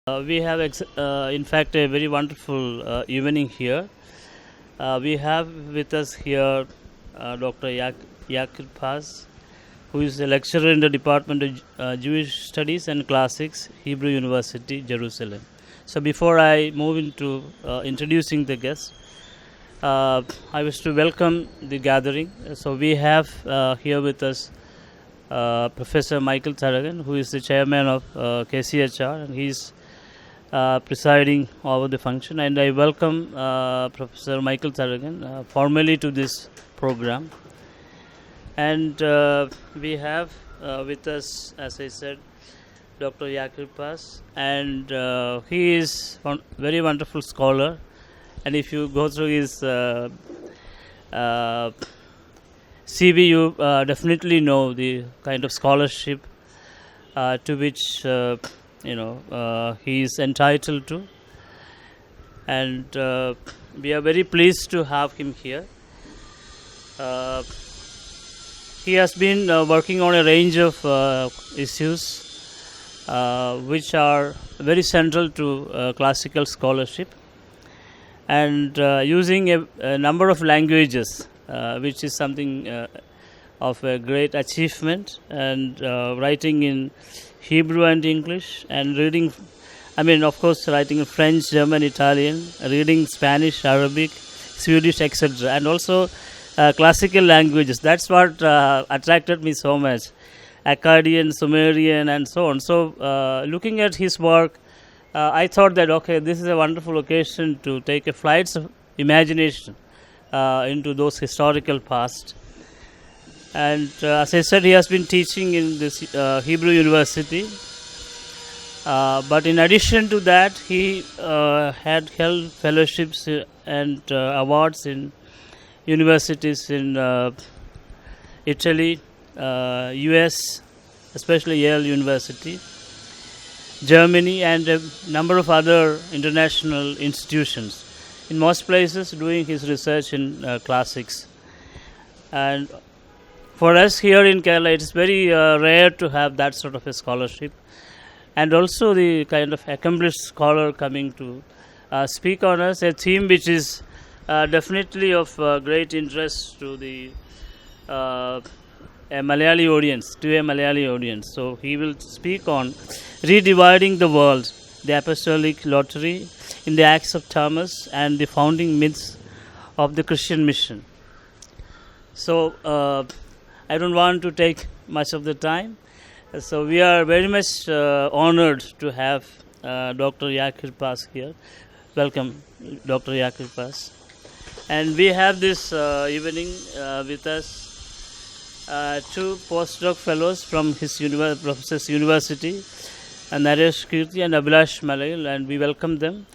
We have, in fact, a very wonderful evening here. We have with us here Dr. Yakir, who is a lecturer in the Department of Jewish Studies and Classics, Hebrew University, Jerusalem. So before I move into introducing the guests, I wish to welcome the gathering. So we have here with us Professor Michael Tharagan, who is the chairman of KCHR, and he's presiding over the function. And I welcome Professor Michael Tharagan formally to this program. And we have with us, as I said, Dr. Yakir, and he is a very wonderful scholar. And if you go through his CV, you definitely know the kind of scholarship to which he is entitled to, and we are very pleased to have him here. He has been working on a range of issues which are very central to classical scholarship, and using a number of languages, which is something of a great achievement, and writing in Hebrew and English, and reading, of course, writing in French, German, Italian, reading Spanish, Arabic, Swedish, etc., and also classical languages. That's what attracted me so much, Akkadian, Sumerian, and so on. So looking at his work, I thought that, okay, this is a wonderful occasion to take a flight of imagination into those historical past. And as I said, he has been teaching in this Hebrew University. But in addition to that, he had held fellowships and awards in universities in Italy, US, especially Yale University, Germany, and a number of other international institutions. In most places, doing his research in classics. And for us here in Kerala, it is very rare to have that sort of a scholarship, and also the kind of accomplished scholar coming to speak on us, a theme which is definitely of great interest to the a Malayali audience. So he will speak on redividing the world, the Apostolic lottery in the Acts of Thomas, and the founding myths of the Christian mission. So I don't want to take much of the time. So we are very much honored to have Dr. Yakir here. Welcome, Dr. Yakir. And we have this evening with us two postdoc fellows from his professor's university, Naresh Kirti and Abhilash Malayal, and we welcome them.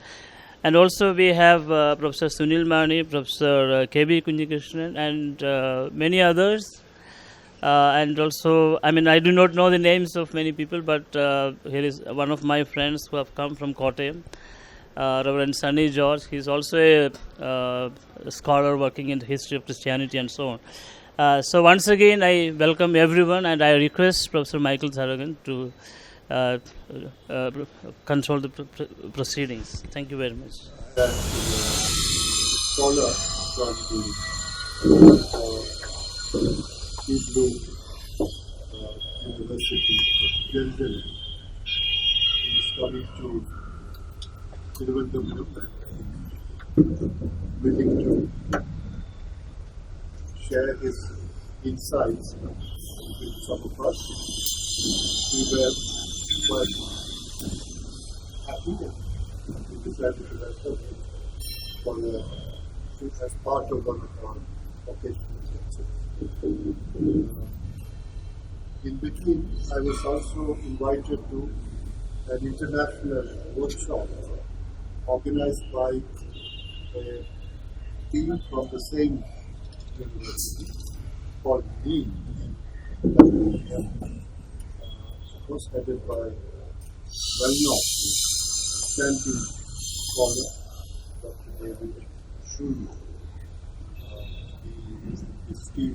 And also we have Professor Sunil Mani, Professor K.B. Kunjikrishnan, and many others. And also, I do not know the names of many people, but here is one of my friends who have come from Kottayam, Reverend Sunny George. He is also a scholar working in the history of Christianity and so on. So once again, I welcome everyone, and I request Professor Michael Tharagan to control the proceedings. Thank you very much. Scholar from the Hebrew University of Jerusalem. He is coming to Thiruvananthapuram, willing to share his insights with some of us. We were quite happy that we decided to welcome him as part of one of our occasional lectures. In between, I was also invited to an international workshop organized by a team from the same university called NEEM, was headed by well-known chanting scholar Dr. David Shulu. His team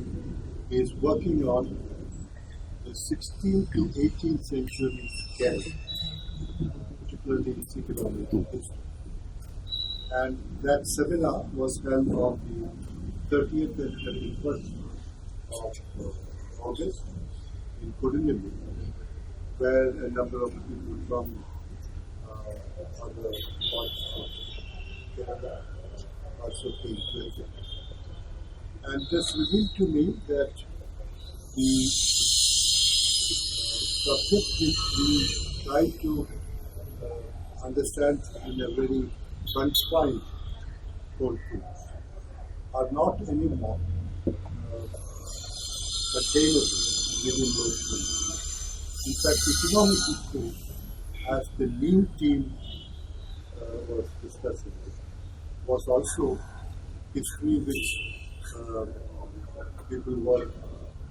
is working on the 16th to 18th century Kerala, particularly its economic history. And that seminar was held on the 30th and 31st of August in Kodinilli, where a number of people from other parts of Canada also came to it. And this revealed to me that the subject which we try to understand in a very confined courtroom are not anymore attainable within those fields. In fact, economic history, as the new team was discussing, was also history which people were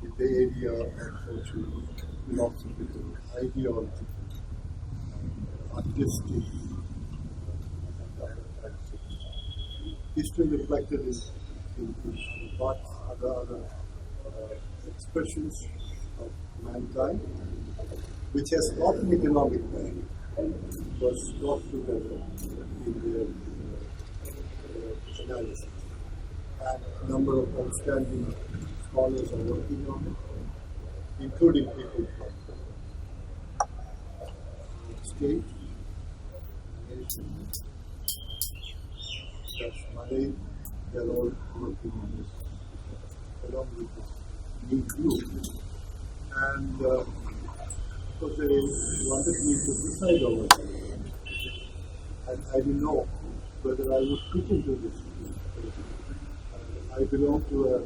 in the area of social, philosophical, ideological, artistic, history reflected in parts, other expressions of mankind, which has not an economic value, was brought together in their analysis. And a number of outstanding scholars are working on it, including people from state, nation, Malay, they're all working on this, along with this new group. And of course, they wanted me to decide over it. And I didn't know whether I would fit into this. I belong to an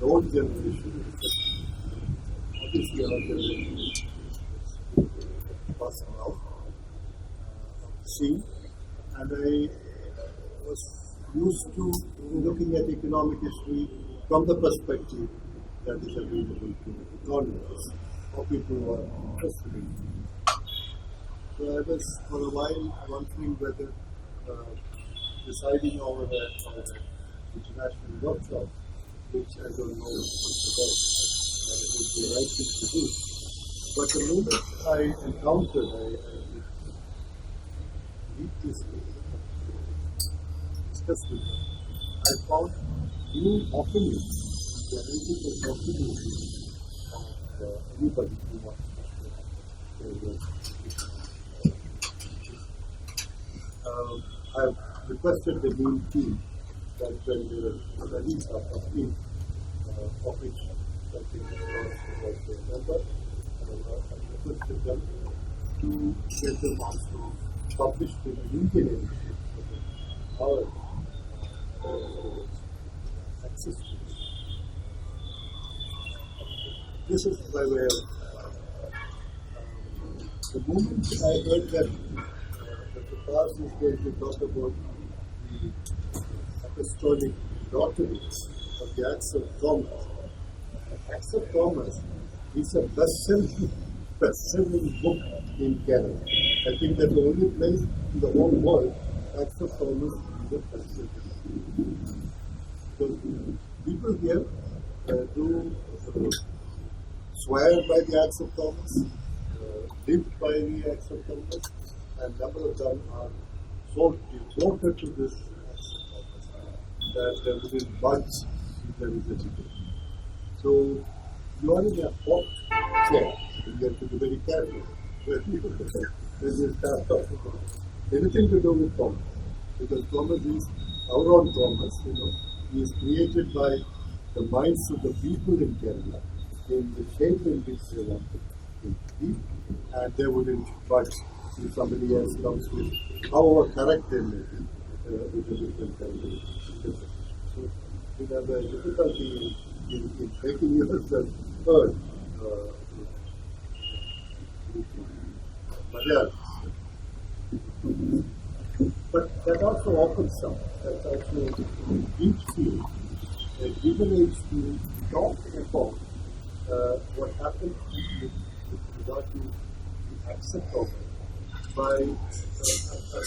old generation. Obviously, our generation is passing out of the scene. And I was used to looking at economic history from the perspective that is available to economists or people who are interested in it. So I was for a while wondering whether deciding over an international workshop, which I don't know much about, would be the right thing to do. But the moment I encountered, I read this discussed with them, I found new opinions, the analytical opinions of anybody who wants to I've requested the new team that when the studies are complete, of which something was the member, I requested them to get them also published in an Indian edition of our access to this. This is by way of the moment I heard that the past is going to talk about the Apostolic doctrine of the Acts of Thomas. Acts of Thomas is a best-selling book in Canada. I think that the only place in the whole world Acts of Thomas is a best-selling book. So people here do swear by the Acts of Thomas, live by the Acts of Thomas, and a number of them are so devoted to this Acts of Thomas that they wouldn't budge if there is a debate. So you are in a hot chair, and you have to be very careful when you start talking about anything to do with Thomas. Because Thomas is our own Thomas, he is created by the minds of the people in Kerala in the shape in which they want him to be, and they wouldn't budge if somebody else comes with however correct they may be with a different kind of. So you have a difficulty in making yourself heard but that also opens up, that also gives you a privilege to talk about what happened with regard to the accept of it by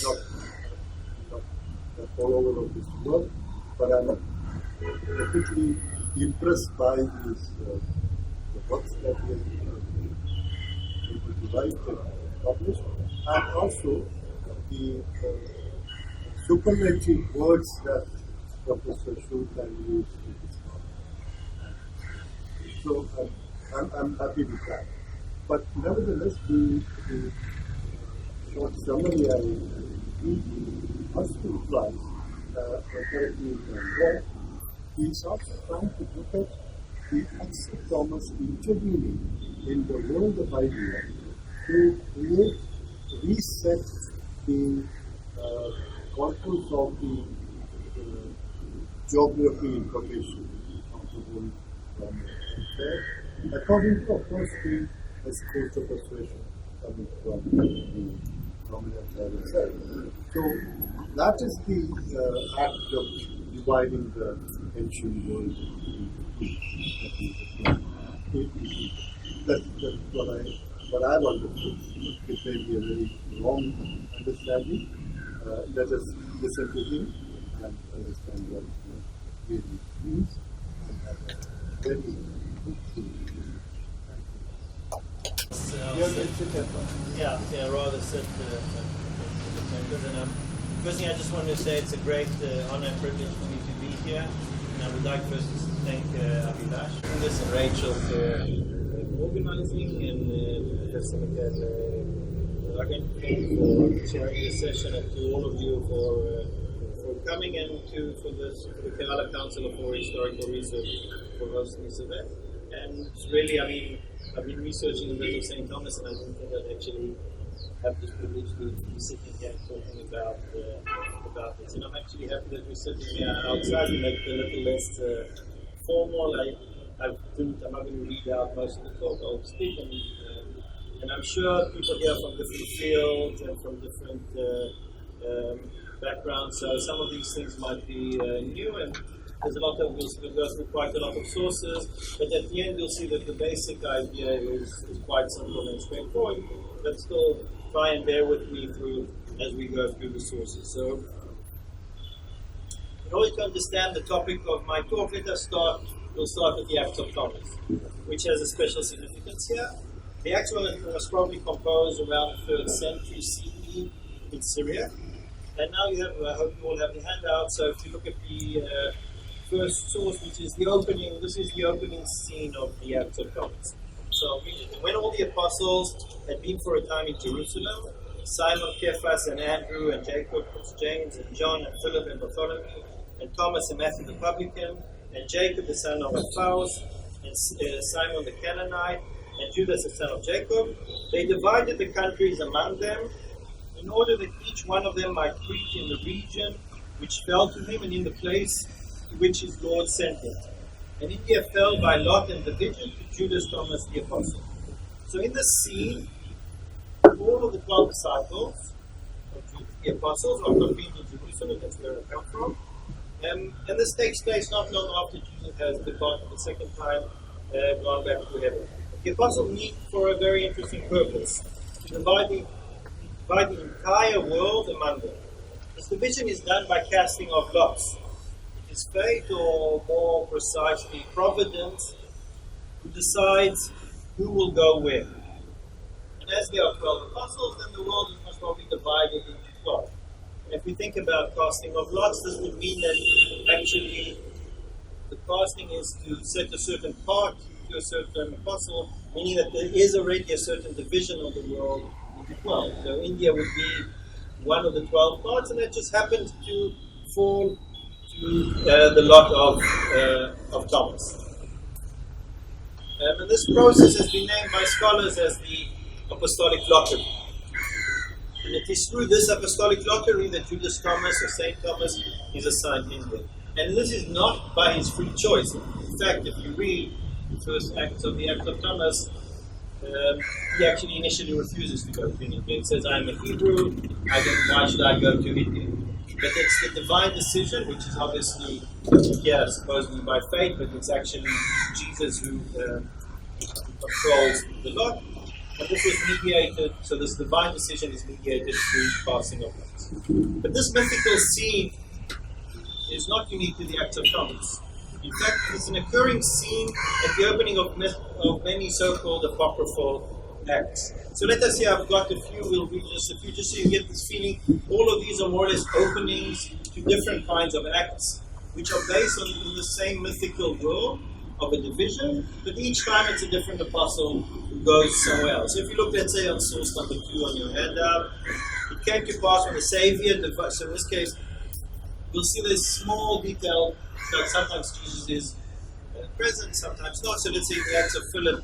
not a follower of this work, but I'm particularly impressed by his the works that he has been able to write published, and also the superlative words that Professor Schultz used in his book. So I'm happy with that. But nevertheless, the short summary I read must imply correctly that he's also trying to look at the Axel Thomas intervening in the world of idea to reset the contours of the geography information of the world from there, according to, of course, the schools of persuasion coming from the dominant side itself. So that is the act of dividing the ancient world That's what I've understood. It may be a very wrong understanding. Let us listen to him and understand what he really means and have a very good feeling. Rather sit and firstly, I just want to say it's a great honor and privilege for me to be here. And I would like first to thank Abhilash and Rachel for organizing and Professor Ragan for sharing this session, and to all of you for coming, and for the Kerala Council for Historical Research for hosting this event. And it's really, I've been researching a bit of St. Thomas, and I didn't think I'd actually have this privilege to be sitting here and talking about this. And I'm actually happy that we're sitting here outside to make it a little less formal. I'm not going to read out most of the talk. I'll speak, and I'm sure people here from different fields and from different backgrounds. So some of these things might be new, and there's a lot of, we'll go through quite a lot of sources, but at the end you'll see that the basic idea is quite simple and straightforward, but still try and bear with me through as we go through the sources. So, in order to understand the topic of my talk, we'll start with the Acts of Thomas, which has a special significance here. The Acts was probably composed around the 3rd century CE in Syria. And now you have, I hope you all have the handout, so if you look at the first source, which is the opening, this is the opening scene of the Acts of Thomas. So when all the apostles had been for a time in Jerusalem, Simon, Cephas, and Andrew, and Jacob, James, and John, and Philip, and Bartholomew, and Thomas, and Matthew the publican, and Jacob the son of Alphaeus, and Simon the Canaanite, and Judas the son of Jacob, they divided the countries among them, in order that each one of them might preach in the region which fell to him, and in the place to which his Lord sent him. And India fell by lot and division to Judas Thomas the apostle. So in this scene, all of the 12 disciples of the apostles are convened in Jerusalem. That's where it comes from. And this takes place not long after Jesus has departed the second time, gone back to heaven. The apostles meet for a very interesting purpose, to divide the entire world among them. This division is done by casting of lots. It is fate, or more precisely, providence, who decides who will go where. And as there are 12 apostles, then the world is most probably divided into 12. And if we think about casting of lots, this would mean that actually the casting is to set a certain part to a certain apostle, meaning that there is already a certain division of the world into 12. So India would be one of the 12 parts, and that just happened to fall to the lot of Thomas. And this process has been named by scholars as the Apostolic lottery. And it is through this Apostolic lottery that Judas Thomas, or St. Thomas, is assigned India. And this is not by his free choice. In fact, if you read the first acts of the Acts of Thomas, he actually initially refuses to go to India. He says, I'm a Hebrew, why should I go to India? But it's the divine decision, which is obviously here supposedly by fate, but it's actually Jesus who controls the lot. And this was mediated, so this divine decision is mediated through passing of lots. But this mythical scene is not unique to the Acts of Thomas. In fact, it's an occurring scene at the opening of many so-called apocryphal Acts. So let us say I've got a few, we'll read just a few, just so you get this feeling. All of these are more or less openings to different kinds of acts, which are based on in the same mythical world of a division, but each time it's a different apostle who goes somewhere else. So if you look, let's say, on source number 2 on your handout, it came to pass when the Savior, so in this case, you'll see there's small detail that sometimes Jesus is present, sometimes not. So let's say in the Acts of Philip,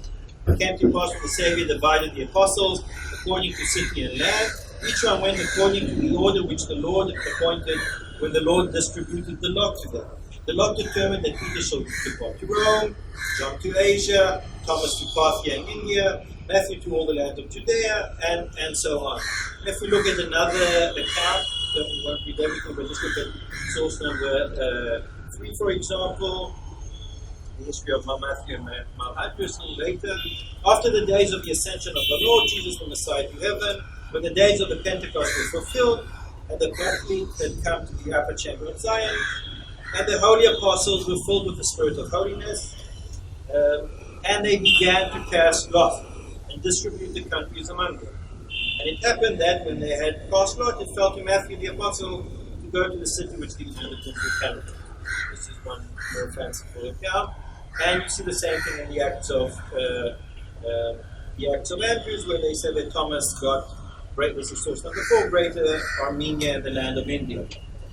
it came to pass when the Savior divided the apostles according to city and land. Each one went according to the order which the Lord appointed when the Lord distributed the lot to them. The Lord determined that Peter shall depart to Rome, John to Asia, Thomas to Parthia in India, Matthew to all the land of Judea, and so on. And if we look at another account, we won't read everything, but just look at source number 3, for example, the history of Matthew and Martyred a little later. After the days of the ascension of the Lord Jesus from the side to heaven, when the days of the Pentecost were fulfilled, and the Paraclete had come to the upper chamber of Zion, and the holy apostles were filled with the Spirit of holiness, and they began to cast lot and distribute the countries among them. And it happened that when they had cast lot, it fell to Matthew the apostle to go to the city which the inhabitants were cannibals. This is one more fanciful account. And you see the same thing in the Acts of Andrews, where they say that Thomas got, this is source number 4, Greater Armenia and the land of India.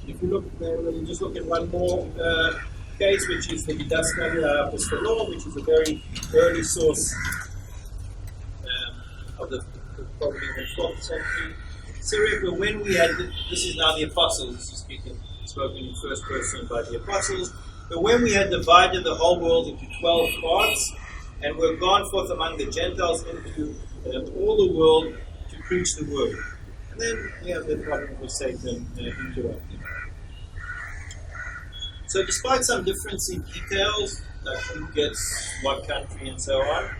If you look there, we'll just look at one more case, which is the Didaskalia Apostolic, which is a very early source of the probably in the 4th century Syria. But when we had, this is now the apostles, this is spoken in first person by the apostles. But when we had divided the whole world into 12 parts, and were gone forth among the Gentiles into all the world to preach the word. And then we have the problem with Satan interrupting. So despite some difference in details, like who gets what country and so on,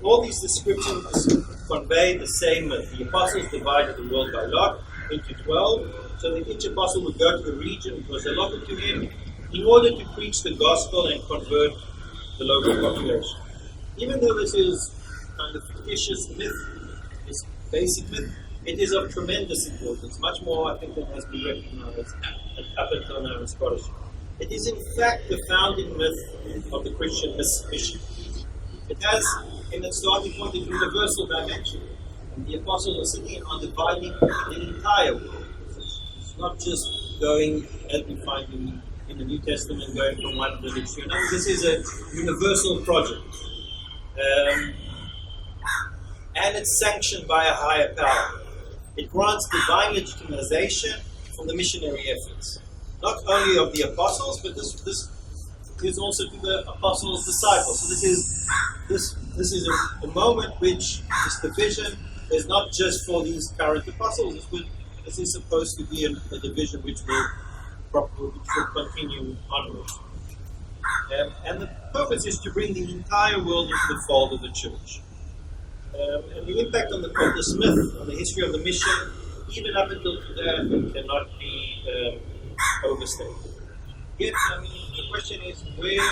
all these descriptions convey the same myth. The apostles divided the world by lot into 12, so that each apostle would go to a region which was allotted to him in order to preach the gospel and convert the local population. Even though this is kind of fictitious myth, this basic myth, it is of tremendous importance, much more, I think, than has been recognized up until now in scholarship. It is, in fact, the founding myth of the Christian mission. It has, in its starting point, a universal dimension. And the apostles are sitting on dividing the entire world. It's not just going, as we find in the New Testament, going from one village to another. This is a universal project. And it's sanctioned by a higher power. It grants divine legitimization for the missionary efforts, not only of the apostles, but this is also to the apostles' disciples. So this is a moment which this division is not just for these current apostles. This is supposed to be a division which will continue onwards. And the purpose is to bring the entire world into the fold of the church. And the impact on this myth, on the history of the mission, even up until today, I think cannot be overstated. Yet, the question is, where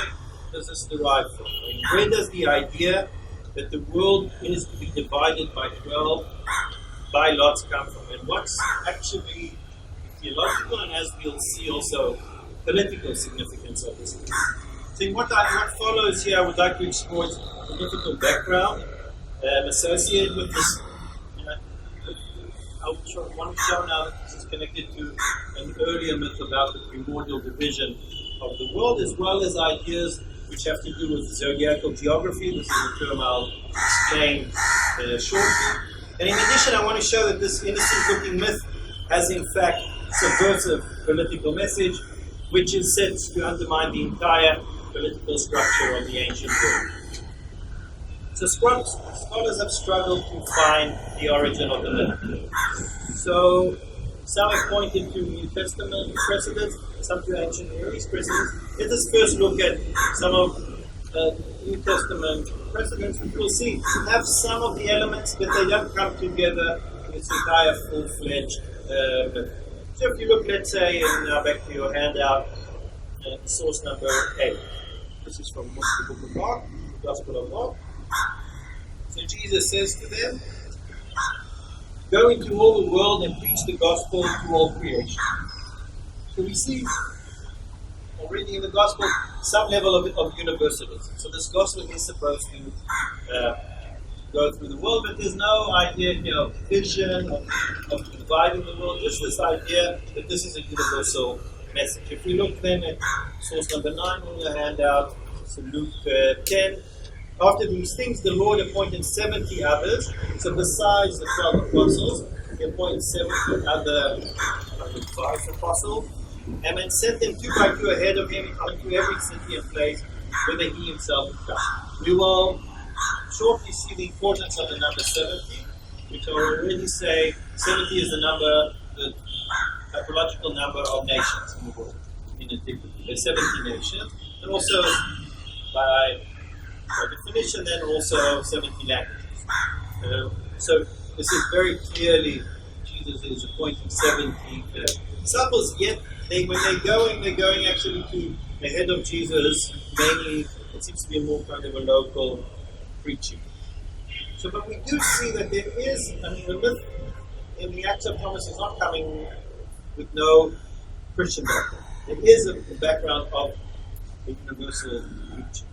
does this derive from? Where does the idea that the world is to be divided by 12 by lots come from? And what's actually theological, and as we'll see also, political significance of this? So what follows here, I would like to explore its political background associated with this. I want to show now that this is connected to an earlier myth about the primordial division of the world, as well as ideas which have to do with zodiacal geography. This is a term I'll explain shortly. And in addition, I want to show that this innocent-looking myth has in fact subversive political message, which is set to undermine the entire political structure of the ancient world. So scholars have struggled to find the origin of the myth. So some have pointed to New Testament precedents, some to ancient Near East precedents. Let us first look at some of New Testament precedents, which we'll see have some of the elements, but they don't come together in its entire full-fledged myth. So if you look, let's say, and now back to your handout, source number 8. This is from the book of Mark, the Gospel of Mark. So Jesus says to them, go into all the world and preach the gospel to all creation. So we see already in the gospel some level of universalism. So this gospel is supposed to go through the world, but there's no idea of vision, of dividing the world, just this idea that this is a universal message. If we look then at source number 9 on the handout, so Luke 10, after these things the Lord appointed 70 others, so besides the 12 apostles, he appointed 70 other 5 apostles, and then sent them 2 by 2 ahead of him unto every city and place whither he himself would come. We will shortly see the importance of the number 70, which I already say 70 is the number, the typological number of nations in the world in antiquity. There's 70 nations, and also by definition, then also 70 languages. So this is very clearly Jesus is appointing 70 disciples. Yet when they're going actually to the head of Jesus. Mainly, it seems to be more kind of a local preaching. So, but we do see that there is, the myth in the Acts of Thomas is not coming with no Christian background. There is a background of a universal preaching.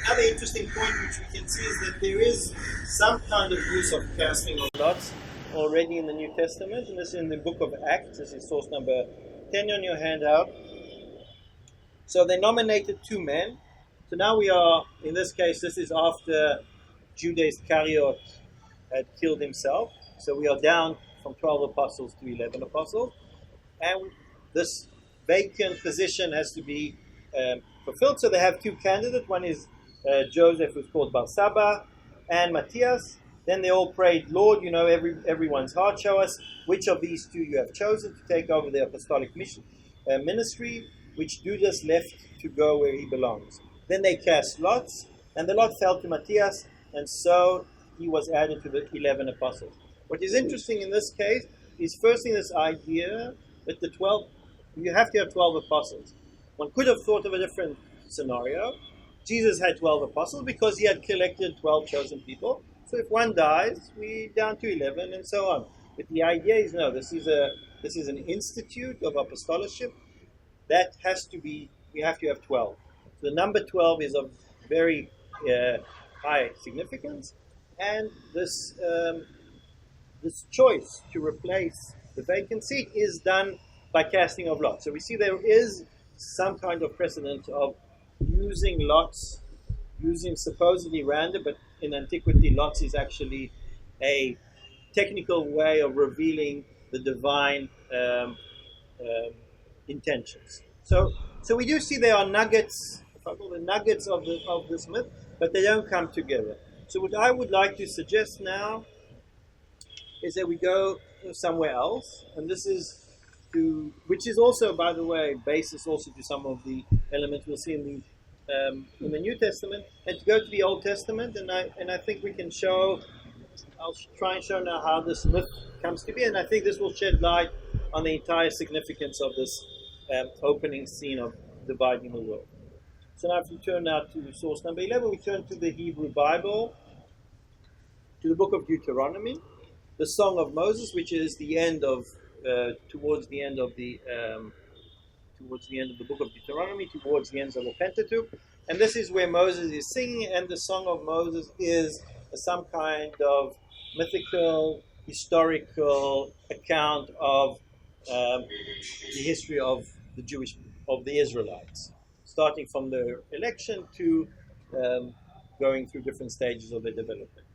Another interesting point which we can see is that there is some kind of use of casting of lots already in the New Testament, and this is in the book of Acts. This is source number 10 on your handout. So they nominated 2 men. So now we are, in this case, this is after Judas Iscariot had killed himself. So we are down from 12 apostles to 11 apostles. And this vacant position has to be fulfilled. So they have 2 candidates. One is Joseph, who's called Barsabba, and Matthias. Then they all prayed, Lord, you know everyone's heart. Show us which of these 2 you have chosen to take over the apostolic ministry, which Judas left to go where he belongs. Then they cast lots, and the lot fell to Matthias, and so he was added to the 11 apostles. What is interesting in this case is firstly this idea that you have to have 12 apostles. One could have thought of a different scenario. Jesus had 12 apostles because he had collected 12 chosen people. So if one dies, we're down to 11 and so on. But the idea is no, this is an institute of apostolship that we have to have 12. So the number 12 is of very high significance, and this choice to replace the vacant seat is done by casting of lots. So we see there is some kind of precedent of using lots, using supposedly random, but in antiquity lots is actually a technical way of revealing the divine intentions. So we do see there are nuggets, if I call them nuggets of this myth, but they don't come together. So what I would like to suggest now is that we go somewhere else, and this is which is also, by the way, basis also to some of the elements we'll see in the New Testament, and to go to the Old Testament, and I think we can show. I'll try and show now how this myth comes to be, and I think this will shed light on the entire significance of this opening scene of dividing the world. So now if we turn now to source number 11, we turn to the Hebrew Bible, to the book of Deuteronomy, the Song of Moses, which is the end of, towards the end of the book of Deuteronomy, towards the end of the Pentateuch. And this is where Moses is singing, and the Song of Moses is some kind of mythical, historical account of the history of the Israelites, starting from their election to going through different stages of their development.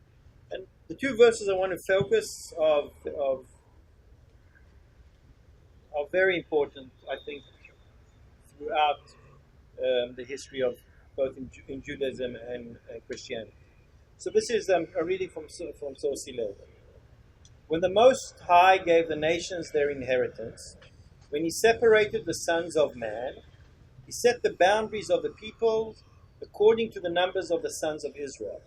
And the 2 verses I want to focus are very important, I think, throughout the history of both in Judaism and Christianity. So this is a reading from source 11. When the Most High gave the nations their inheritance, when he separated the sons of man, he set the boundaries of the peoples according to the numbers of the sons of Israel.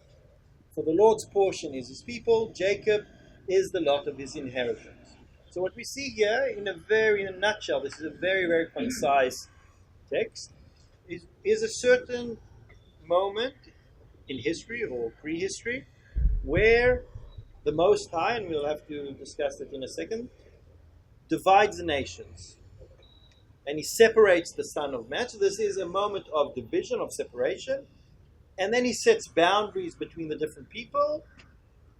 For the Lord's portion is his people, Jacob is the lot of his inheritance. So what we see here, in a nutshell, this is a very, very concise text, is a certain moment in history or prehistory where the Most High, and we'll have to discuss it in a second, divides the nations. And he separates the Son of Man. So this is a moment of division, of separation. And then he sets boundaries between the different people.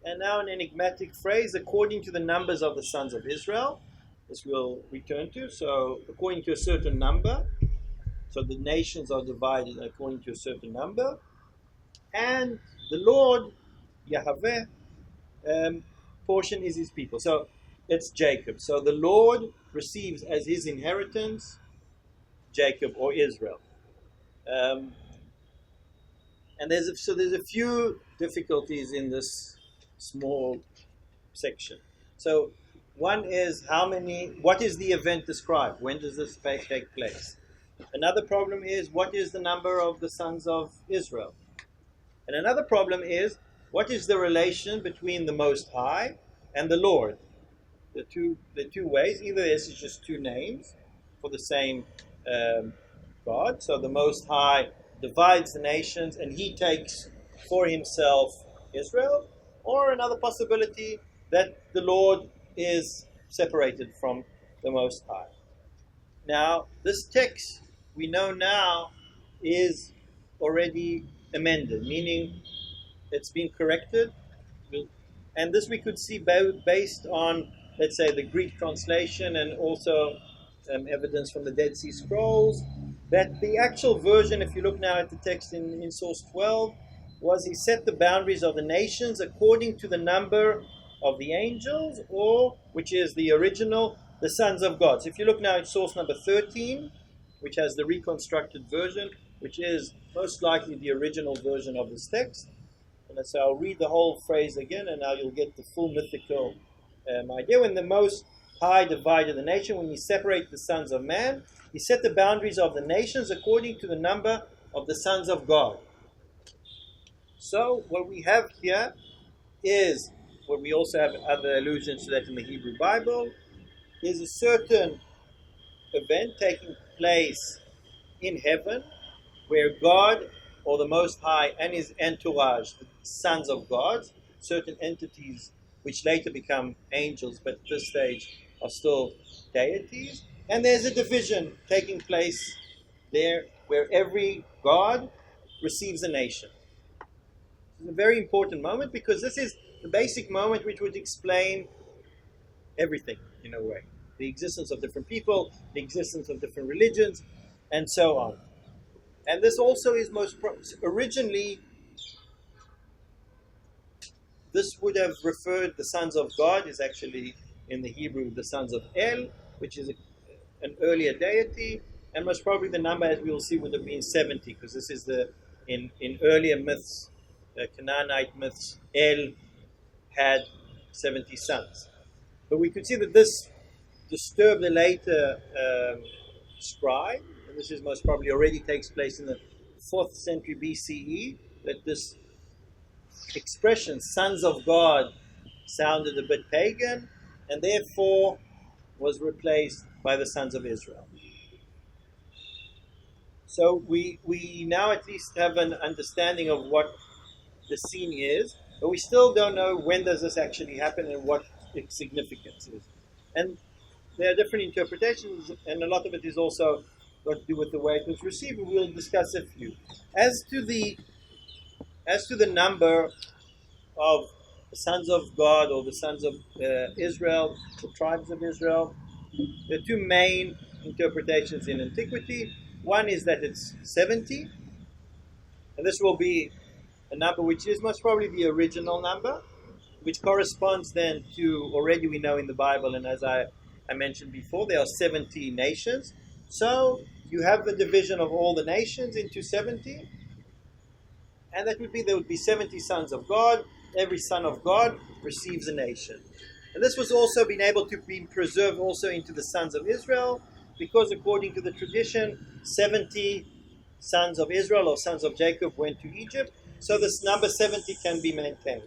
And now an enigmatic phrase, according to the numbers of the sons of Israel. This we'll return to. So according to a certain number. So the nations are divided according to a certain number. And the Lord, Yahweh, portion is his people. So it's Jacob. So the Lord receives as his inheritance Jacob or Israel. And there's a few difficulties in this small section. So one is what is the event described? When does this take place? Another problem is, what is the number of the sons of Israel? And another problem is, what is the relation between the Most High and the Lord? The two ways. Either this is just two names for the same God. So the Most High divides the nations and he takes for himself Israel. Or another possibility that the Lord is separated from the Most High. Now, this text we know now is already amended, meaning it's been corrected. And this we could see based on, let's say, the Greek translation and also evidence from the Dead Sea Scrolls, that the actual version, if you look now at the text in source 12, was he set the boundaries of the nations according to the number of the angels, or, which is the original, the sons of God. So if you look now at source number 13, which has the reconstructed version, which is most likely the original version of this text. And so I'll read the whole phrase again, and now you'll get the full mythical idea. When the Most High divided the nation, when he separated the sons of man, he set the boundaries of the nations according to the number of the sons of God. So what we have here is, what we also have other allusions to that in the Hebrew Bible, is a certain event taking place in heaven where God, or the Most High and his entourage, the sons of God, certain entities which later become angels but at this stage are still deities, and there's a division taking place there where every God receives a nation. It's a very important moment because this is the basic moment which would explain everything in a way. The existence of different people, the existence of different religions, and so on. And this also is originally, this would have referred, the sons of God is actually in the Hebrew the sons of El, which is an earlier deity, and most probably the number, as we will see, would have been 70, because this is in earlier myths, Canaanite myths, El had 70 sons. But we could see that this disturbed the later scribe, and this is most probably already takes place in the 4th century BCE, that this expression, sons of God, sounded a bit pagan, and therefore was replaced by the sons of Israel. So we now at least have an understanding of what the scene is, but we still don't know when does this actually happen and what its significance is. And there are different interpretations, and a lot of it is also got to do with the way it was received. We'll discuss a few. As to the number of the sons of God or the sons of Israel, the tribes of Israel, there are two main interpretations in antiquity. One is that it's 70, and this will be a number which is most probably the original number, which corresponds then to, already we know in the Bible, and as I mentioned before, there are 70 nations. So you have the division of all the nations into 70, and that would be, there would be 70 sons of God. Every son of God receives a nation. And this was also been able to be preserved also into the sons of Israel, because according to the tradition, 70 sons of Israel or sons of Jacob went to Egypt, so this number 70 can be maintained.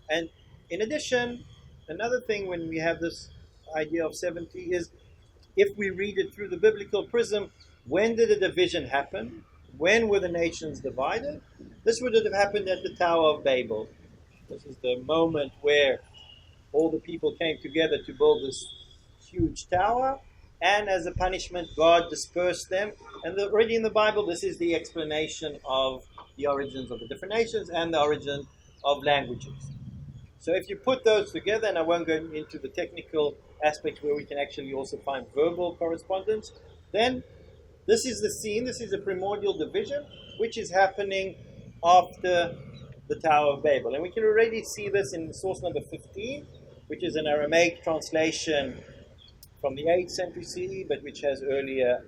And in addition, another thing when we have this idea of 70 is, if we read it through the biblical prism, when did the division happen? When were the nations divided? This would have happened at the Tower of Babel. This is the moment where all the people came together to build this huge tower, and as a punishment, God dispersed them. And already in the Bible, this is the explanation of the origins of the different nations and the origin of languages. So if you put those together, and I won't go into the technical aspects where we can actually also find verbal correspondence, then this is the scene, this is a primordial division, which is happening after the Tower of Babel. And we can already see this in source number 15, which is an Aramaic translation from the 8th century CE, but which has earlier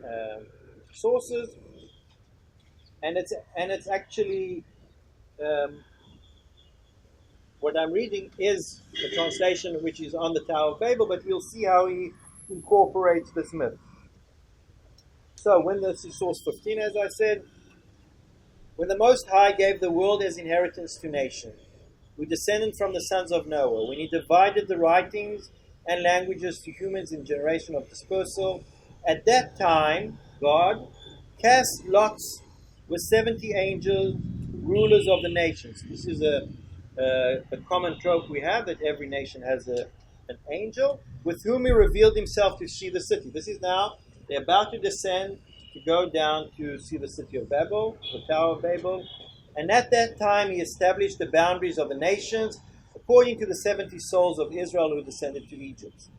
sources. And it's actually, what I'm reading is the translation which is on the Tower of Babel, but we'll see how he incorporates this myth. So when this is source 15, as I said, when the Most High gave the world as inheritance to nations, who descended from the sons of Noah, when he divided the writings and languages to humans in generation of dispersal, at that time, God cast lots with 70 angels, rulers of the nations. This is a common trope we have, that every nation has an angel, with whom he revealed himself to see the city. This is now, they're about to descend to go down to see the city of Babel, the Tower of Babel. And at that time he established the boundaries of the nations according to the 70 souls of Israel who descended to Egypt.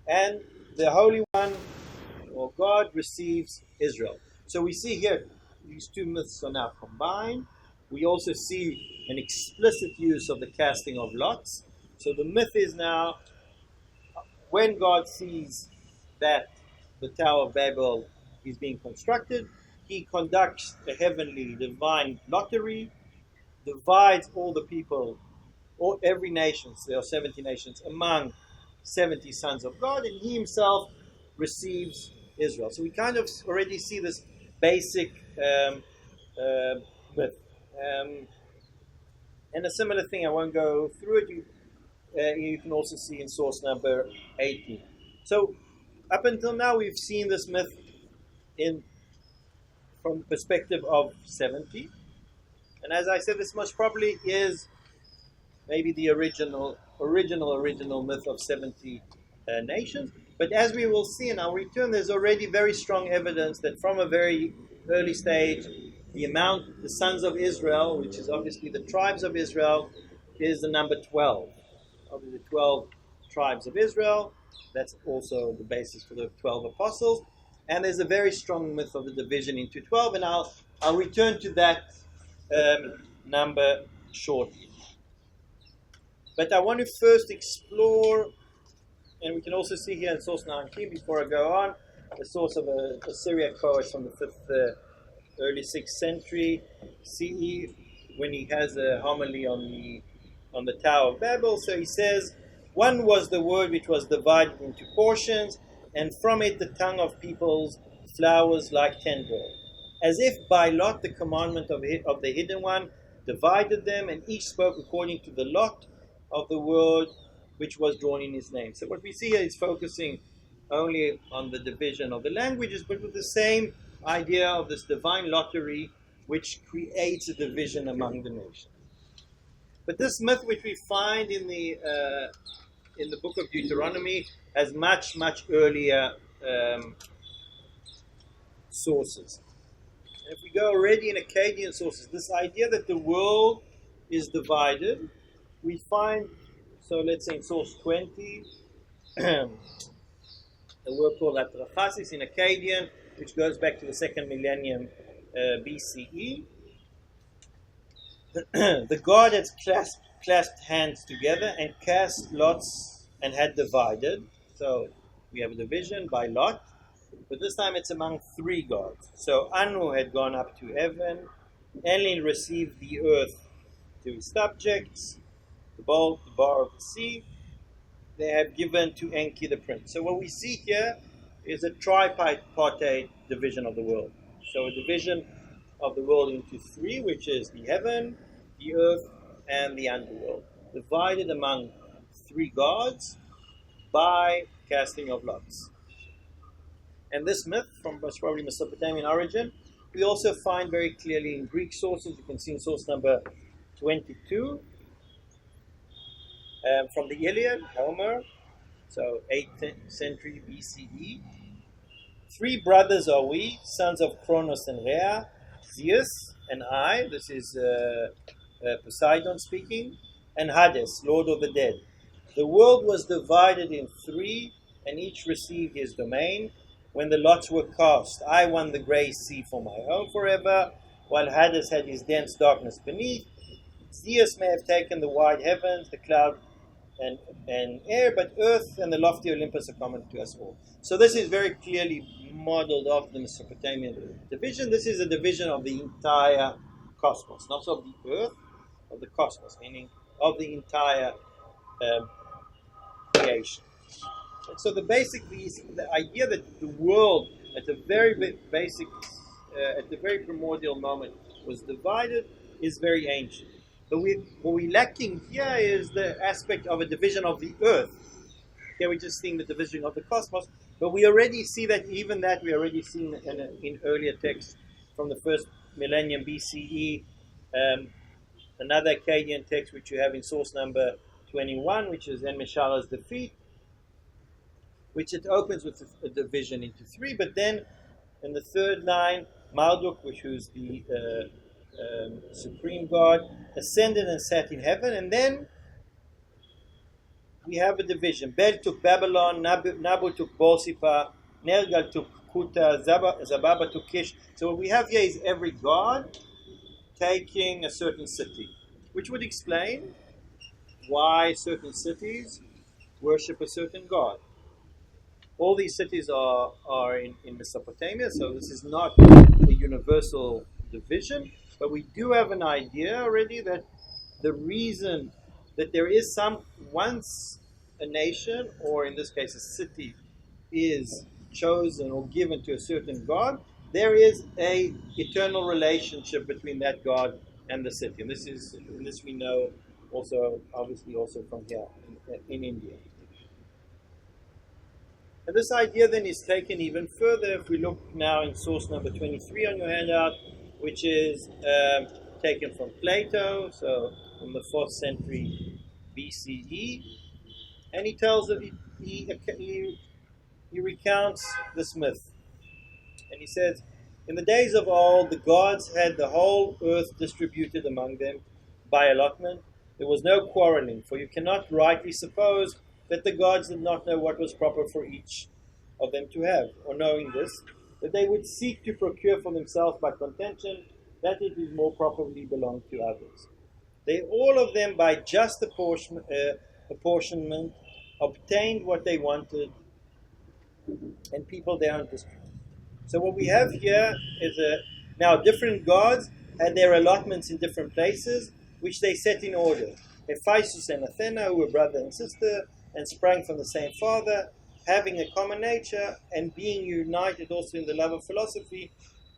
And the Holy One, or God, receives Israel. So we see here, these two myths are now combined. We also see an explicit use of the casting of lots. So the myth is now, when God sees that the Tower of Babel is being constructed, he conducts a heavenly divine lottery, divides all the people, or every nation, there are 70 nations, among 70 sons of God, and he himself receives Israel. So we kind of already see this basic myth. And a similar thing, I won't go through it, you can also see in source number 18. So up until now we've seen this myth from the perspective of 70. And as I said, this most probably is maybe the original myth of 70 nations. But as we will see in our return, there's already very strong evidence that from a very early stage, the sons of Israel, which is obviously the tribes of Israel, is the number 12. Of the 12 tribes of Israel, that's also the basis for the 12 apostles. And there's a very strong myth of the division into 12, and I'll return to that number shortly. But I want to first explore, and we can also see here in source 19, before I go on, the source of a Syriac poet from the 5th, early 6th century CE, when he has a homily on the Tower of Babel. So he says, "One was the word which was divided into portions, and from it the tongue of peoples flowers like tendril. As if by lot the commandment of the hidden one divided them, and each spoke according to the lot of the word which was drawn in his name." So what we see here is focusing only on the division of the languages, but with the same idea of this divine lottery which creates a division among the nations. But this myth, which we find in the book of Deuteronomy, has much earlier sources. And if we go already in Akkadian sources, this idea that the world is divided, we find, so let's say in source 20, a word called Atrachasis in Akkadian, which goes back to the 2nd millennium BCE. The god had clasped hands together and cast lots and had divided. So we have a division by lot, but this time it's among 3 gods. So Anu had gone up to heaven, Enlil received the earth to his subjects, the bar of the sea, they have given to Enki the prince. So what we see here is a tripartite division of the world. So a division of the world into 3, which is the heaven, the earth, and the underworld, divided among 3 gods by casting of lots. And this myth, from most probably Mesopotamian origin, we also find very clearly in Greek sources. You can see in source number 22, from the Iliad, Homer, so 8th century BCE. 3 brothers are we, sons of Kronos and Rhea, Zeus and I, this is Poseidon speaking, and Hades, Lord of the Dead. The world was divided in 3, and each received his domain. When the lots were cast, I won the grey sea for my home forever, while Hades had his dense darkness beneath. Zeus may have taken the wide heavens, the cloud and air, but earth and the lofty Olympus are common to us all. So this is very clearly modeled off the Mesopotamian division. This is a division of the entire cosmos, not of the earth, of the cosmos, meaning of the entire creation. And so the idea that the world at the very basic, at the very primordial moment was divided is very ancient. But what we're lacking here is the aspect of a division of the earth. Here we're just seeing the division of the cosmos, but we already see that even that we already seen in earlier texts from the first millennium BCE. Another Akkadian text which you have in source number 21, which is En-Meshala's defeat, which it opens with a division into 3, but then in the third line, Marduk, which was the supreme god, ascended and sat in heaven, and then we have a division. Bel took Babylon, Nabu took Borsippa, Nergal took Kuta, Zababa took Kish. So what we have here is every god taking a certain city, which would explain why certain cities worship a certain god. All these cities are in Mesopotamia, so this is not a universal division, but we do have an idea already that the reason that there is once a nation, or in this case a city, is chosen or given to a certain god, there is a eternal relationship between that god and the city. And this we know also, obviously also from here in India. And this idea then is taken even further if we look now in source number 23 on your handout, which is taken from Plato, so from the 4th century BCE. And he tells that he recounts this myth. And he says, in the days of old, the gods had the whole earth distributed among them by allotment. There was no quarreling, for you cannot rightly suppose that the gods did not know what was proper for each of them to have, or knowing this, that they would seek to procure for themselves by contention that it is more properly belonged to others. They all of them, by just apportionment, obtained what they wanted, and peopled their own district. So what we have here is now different gods had their allotments in different places, which they set in order. Hephaestus and Athena, who were brother and sister, and sprang from the same father, having a common nature, and being united also in the love of philosophy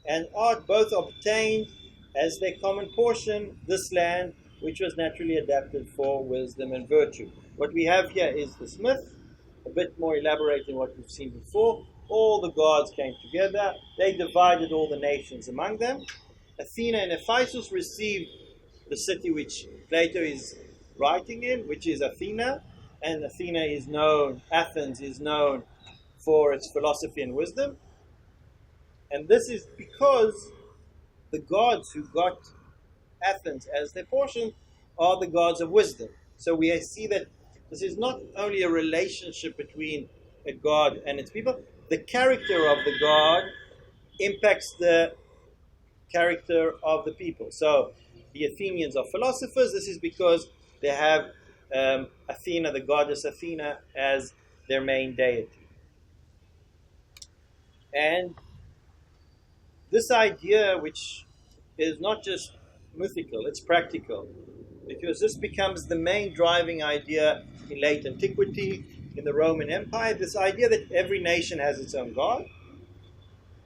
and art, both obtained as their common portion this land, which was naturally adapted for wisdom and virtue. What we have here is this myth, a bit more elaborate than what we've seen before. All the gods came together, they divided all the nations among them. Athena and Hephaestus received the city which Plato is writing in, which is Athena, and Athens is known for its philosophy and wisdom. And this is because the gods who got Athens as their portion are the gods of wisdom. So we see that this is not only a relationship between a god and its people, the character of the god impacts the character of the people. So the Athenians are philosophers. This is because they have Athena, the goddess Athena, as their main deity. And this idea, which is not just mythical, it's practical, because this becomes the main driving idea in late antiquity, in the Roman Empire, this idea that every nation has its own god,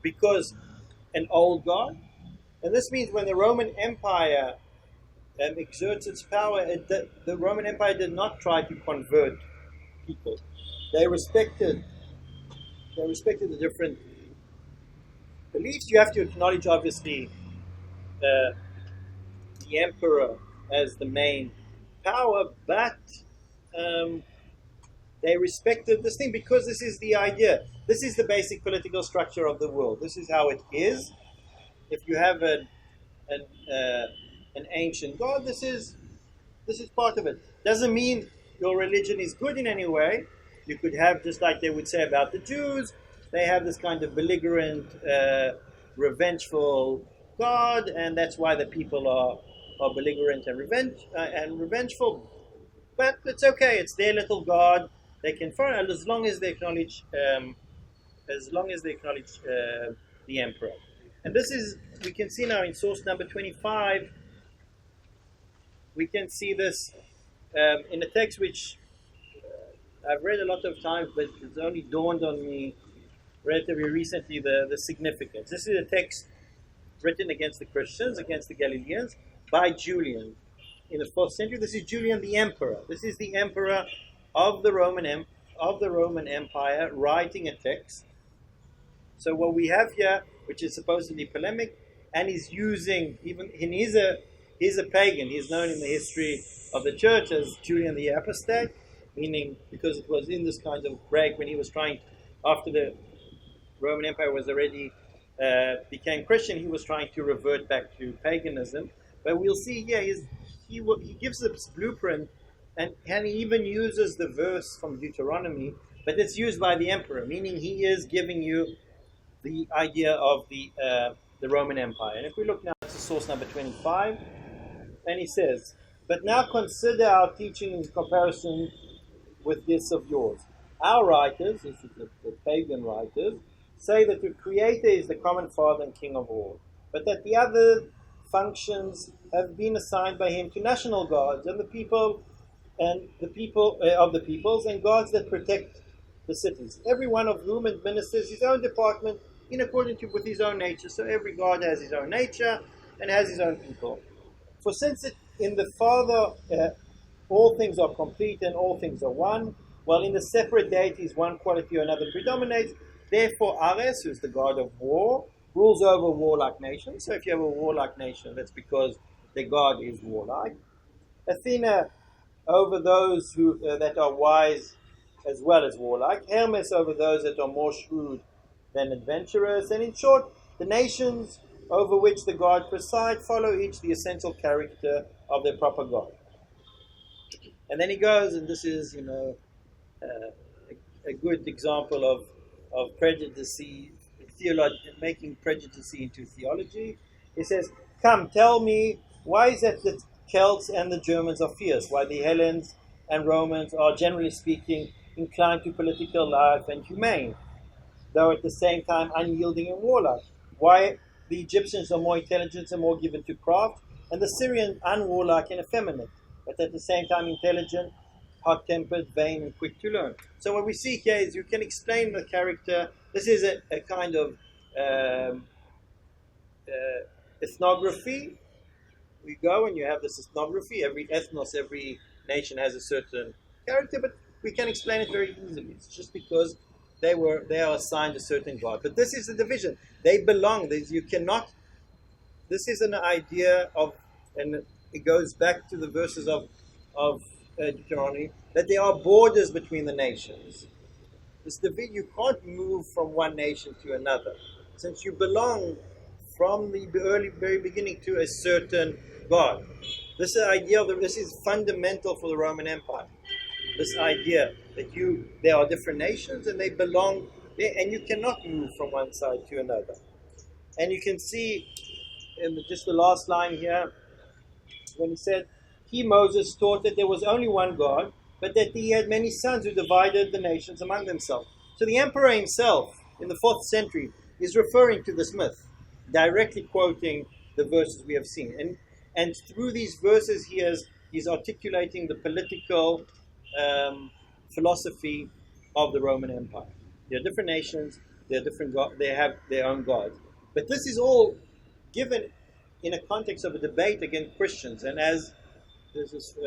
because an old god. And this means when the Roman Empire exerts its power, the Roman Empire did not try to convert people. They respected the different beliefs. You have to acknowledge, obviously, the emperor as the main power, but they respected this thing because this is the idea. This is the basic political structure of the world. This is how it is. If you have an ancient god, this is part of it. Doesn't mean your religion is good in any way. You could have, just like they would say about the Jews, they have this kind of belligerent, revengeful God, and that's why the people are belligerent and revengeful. But it's okay. It's their little God. They can follow as long as they acknowledge, the emperor. And this is, we can see now in source number 25. We can see this in a text which I've read a lot of times, but it's only dawned on me relatively recently the significance. This is a text written against the Christians, against the Galileans, by Julian in the 4th century. This is Julian the Emperor. This is the Emperor of the Roman Empire writing a text. So what we have here, which is supposedly polemic, and he's using, he's a pagan. He's known in the history of the church as Julian the Apostate, meaning because it was in this kind of break when he was trying, after the Roman Empire was already became Christian, he was trying to revert back to paganism. But we'll see here, he gives this blueprint, and he even uses the verse from Deuteronomy, but it's used by the emperor, meaning he is giving you the idea of the Roman Empire. And if we look now to source number 25, and he says, "But now consider our teaching in comparison with this of yours. Our writers," this is the pagan writers, "say that the Creator is the common Father and King of all, but that the other functions have been assigned by him to national gods and the people of the peoples, and gods that protect the cities, every one of whom administers his own department in accordance with his own nature." So every god has his own nature and has his own people. "For since in the Father all things are complete and all things are one, while in the separate deities one quality or another predominates, therefore Ares, who is the god of war, rules over warlike nations." So if you have a warlike nation, that's because the god is warlike. "Athena over those who that are wise as well as warlike. Hermes over those that are more shrewd than adventurous. And in short, the nations over which the god preside follow each the essential character of their proper god." And then he goes, and this is, a good example of prejudice, making prejudice into theology. He says, "Come, tell me, why is it that Celts and the Germans are fierce, while the Hellenes and Romans are, generally speaking, inclined to political life and humane, though at the same time unyielding and warlike? Why the Egyptians are more intelligent and more given to craft, and the Syrians unwarlike and effeminate, but at the same time intelligent, hot-tempered, vain, and quick to learn?" So what we see here is you can explain the character. This is a kind of ethnography. We go and you have this ethnography. Every ethnos, every nation has a certain character, but we can explain it very easily. It's just because they are assigned a certain god. But this is the division. They belong. You cannot. This is an idea of, and it goes back to the verses of Deuteronomy, that there are borders between the nations. This division, you can't move from one nation to another, since you belong from the very beginning to a certain god. This idea this is fundamental for the Roman Empire. This idea that there are different nations and they belong there, and you cannot move from one side to another. And you can see in just the last line here, when he said, "He, Moses, taught that there was only one God, but that he had many sons who divided the nations among themselves." So the emperor himself, in the 4th century, is referring to this myth, directly quoting the verses we have seen. And through these verses, he's articulating the political philosophy of the Roman Empire. There are different nations, they have their own gods. But this is all given in a context of a debate against Christians. And as there's this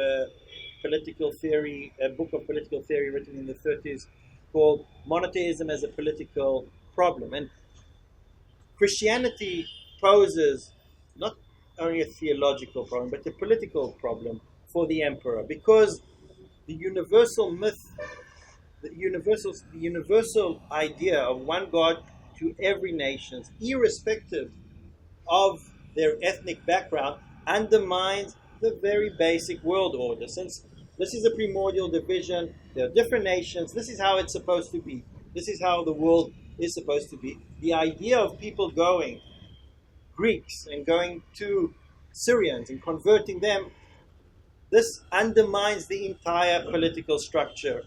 political theory, a book of political theory written in the 30s called Monotheism as a Political Problem. And Christianity poses not only a theological problem, but a political problem for the emperor, because the universal myth, the universal idea of one God to every nation, irrespective of their ethnic background, undermines the very basic world order. Since this is a primordial division, there are different nations, this is how it's supposed to be. This is how the world is supposed to be. The idea of people going, Greeks, and going to Syrians and converting them, this undermines the entire political structure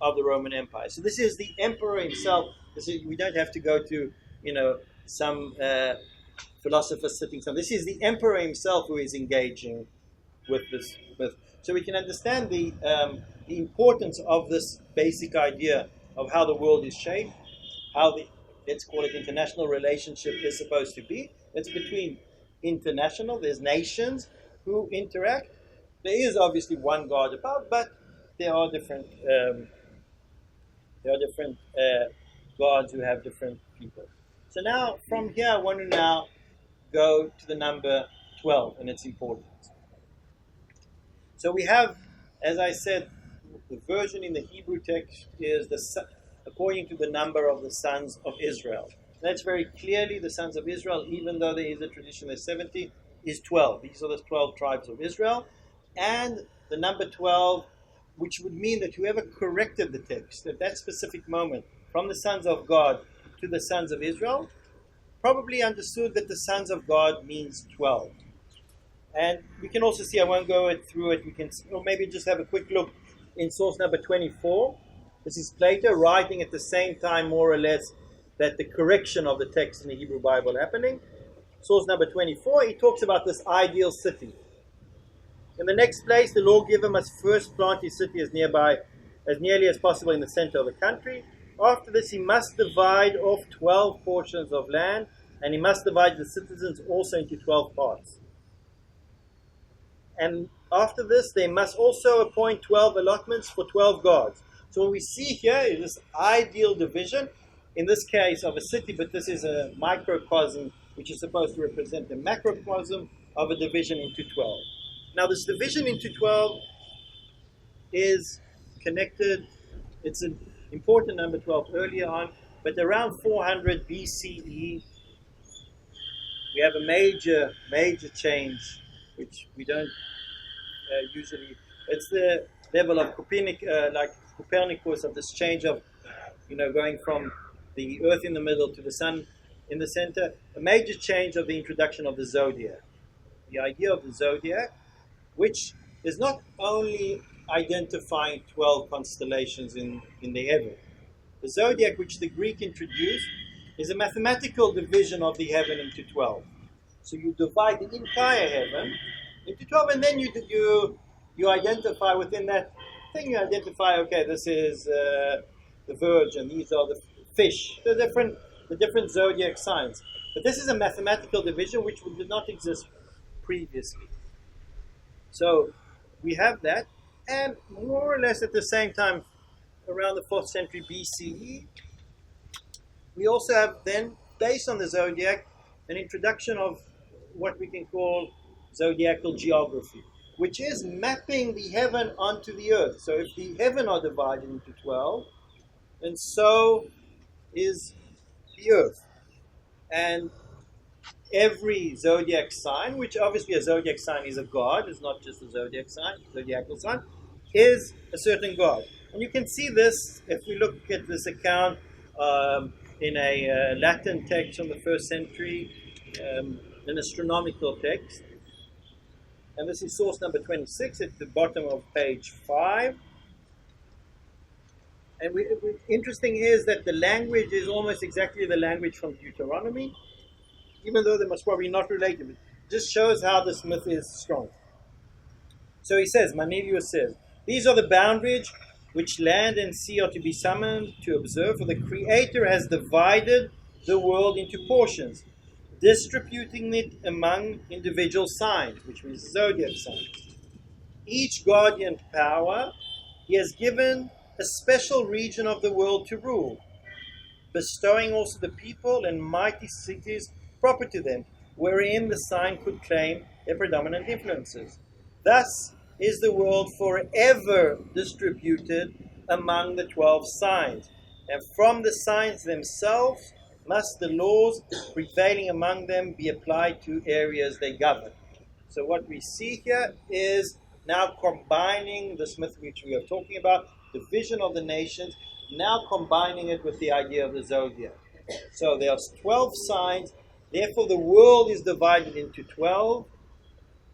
of the Roman Empire. So this is the emperor himself. We don't have to go to, some philosopher sitting somewhere. This is the emperor himself who is engaging with this myth. So we can understand the importance of this basic idea of how the world is shaped, how the, let's call it, international relationship is supposed to be. It's between international, there's nations who interact. There is obviously one God above, but there are different gods who have different people. So now, from here, I want to now go to the number 12 and its importance. So we have, as I said, the version in the Hebrew text is according to the number of the sons of Israel. That's very clearly the sons of Israel, even though there is a tradition there's 70, is 12. These are the 12 tribes of Israel. And the number 12, which would mean that whoever corrected the text at that specific moment from the sons of God to the sons of Israel probably understood that the sons of God means 12. And we can also see, I won't go through it, we can, or maybe just have a quick look in source number 24. This is Plato writing at the same time, more or less, that the correction of the text in the Hebrew Bible happening. Source number 24, he talks about this ideal city. In the next place, the lawgiver must first plant his city as nearly as possible in the center of the country. After this, he must divide off 12 portions of land, and he must divide the citizens also into 12 parts. And after this, they must also appoint 12 allotments for 12 guards. So what we see here is this ideal division, in this case of a city, but this is a microcosm, which is supposed to represent the macrocosm of a division into 12. Now, this division into 12 is connected. It's an important number 12 earlier on, but around 400 BCE, we have a major change, which we don't usually. It's the level of Copernicus, of this change of, going from the Earth in the middle to the Sun in the center. A major change of the introduction of the zodiac. The idea of the zodiac, which is not only identifying 12 constellations in the heaven. The zodiac, which the Greek introduced, is a mathematical division of the heaven into 12. So you divide the entire heaven into 12, and then you identify within that thing, you identify, okay, this is the Virgin, these are the fish, the different zodiac signs. But this is a mathematical division which did not exist previously. So we have that, and more or less at the same time, around the 4th century BCE, we also have then, based on the zodiac, an introduction of what we can call zodiacal geography, which is mapping the heaven onto the earth. So if the heaven are divided into 12, and so is the earth. And every zodiac sign, which obviously a zodiac sign is a god, is not just a zodiac sign, zodiacal sign, is a certain god. And you can see this if we look at this account in a Latin text from the 1st century, an astronomical text. And this is source number 26 at the bottom of page 5. And interesting is that the language is almost exactly the language from Deuteronomy, even though they must probably not relate to it. It just shows how this myth is strong. So he says, Manivius says, these are the boundaries which land and sea are to be summoned to observe, for the Creator has divided the world into portions, distributing it among individual signs, which means zodiac signs. Each guardian power he has given a special region of the world to rule, bestowing also the people and mighty cities proper to them, wherein the sign could claim their predominant influences. Thus, is the world forever distributed among the 12 signs. And from the signs themselves must the laws prevailing among them be applied to areas they govern. So what we see here is now combining this myth which we are talking about, the vision of the nations, now combining it with the idea of the zodiac. So there are 12 signs, therefore the world is divided into 12,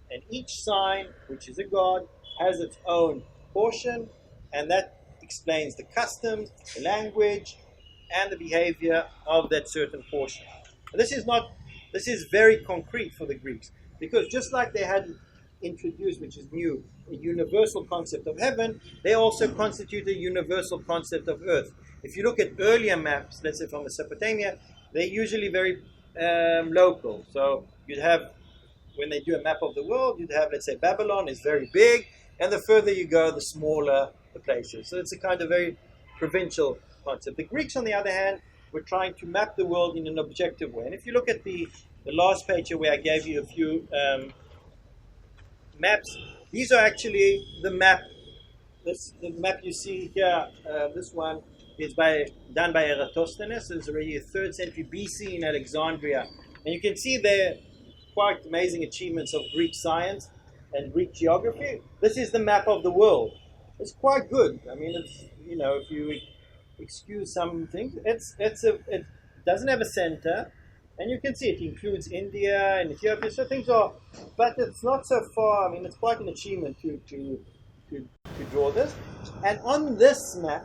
and each sign, which is a god, has its own portion, and that explains the customs, the language, and the behavior of that certain portion. This is very concrete for the Greeks, because just like they had introduced, which is new, a universal concept of heaven, they also constitute a universal concept of earth. If you look at earlier maps, let's say from Mesopotamia, they're usually very local. So you'd have, when they do a map of the world, you'd have, let's say, Babylon is very big, and the further you go, the smaller the places. So it's a kind of very provincial concept. The Greeks, on the other hand, were trying to map the world in an objective way. And if you look at the last page here where I gave you a few maps, these are actually the map. The map you see here, this one is done by Eratosthenes. It's already a 3rd century BC in Alexandria. And you can see there quite amazing achievements of Greek science and Greek geography. This is the map of the world. It's quite good. I mean, it's, if you excuse some things, it doesn't have a center, and you can see it includes India and Ethiopia. So things are, but it's not so far. I mean, it's quite an achievement to draw this. And on this map,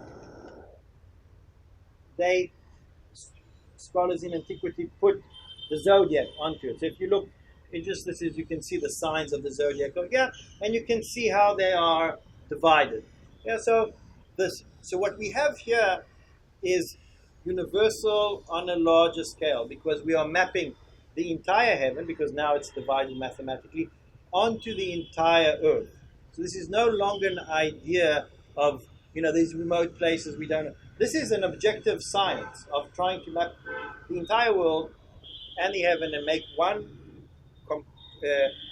scholars in antiquity put the zodiac onto it. So if you look, you can see the signs of the zodiac over here, and you can see how they are divided. Yeah. So what we have here is universal on a larger scale, because we are mapping the entire heaven, because now it's divided mathematically, onto the entire earth. So this is no longer an idea of these remote places we don't know. This is an objective science of trying to map the entire world and the heaven and make one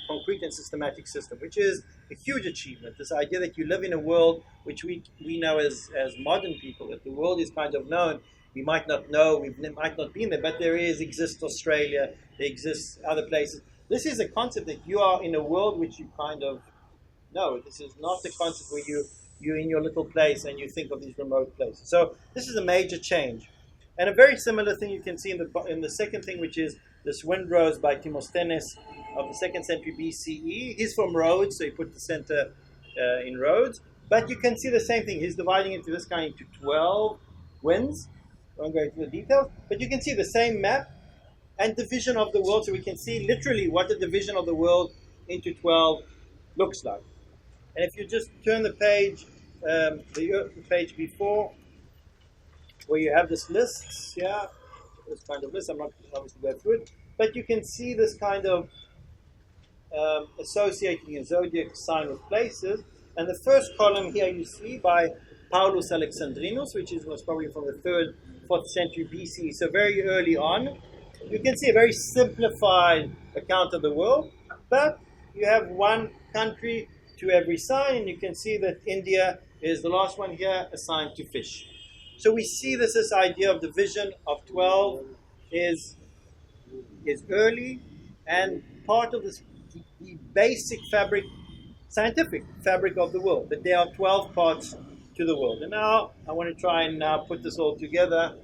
concrete and systematic system, which is a huge achievement. This idea that you live in a world which we know as modern people, that the world is kind of known. We might not know, we might not be in there, but exists Australia, there exists other places. This is a concept that you are in a world which you kind of know. This is not the concept where you're in your little place and you think of these remote places. So this is a major change. And a very similar thing you can see in the second thing, which is this Windrose by Timosthenes of the 2nd century BCE. He's from Rhodes, so he put the center in Rhodes. But you can see the same thing. He's dividing into this kind into 12 winds. I won't go into the details. But you can see the same map and division of the world. So we can see literally what the division of the world into 12 looks like. And if you just turn the page, the page before, where you have this list, this kind of list. I'm not obviously go through it, but you can see this kind of associating a zodiac sign with places. And the first column here you see by Paulus Alexandrinus, which was probably from the 3rd, 4th century BC, so very early on. You can see a very simplified account of the world, but you have one country to every sign, and you can see that India is the last one here, assigned to fish. So we see this idea of division of 12 is early and part of the basic scientific fabric of the world, that there are 12 parts to the world. And now I want to try and now put this all together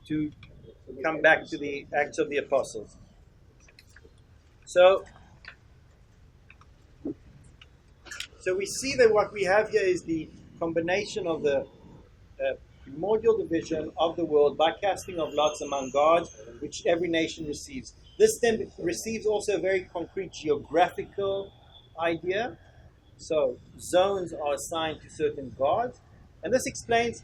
to come back to the Acts of the Apostles. So we see that what we have here is the combination of the primordial division of the world by casting of lots among gods, which every nation receives. This then receives also a very concrete geographical idea. So zones are assigned to certain gods, and this explains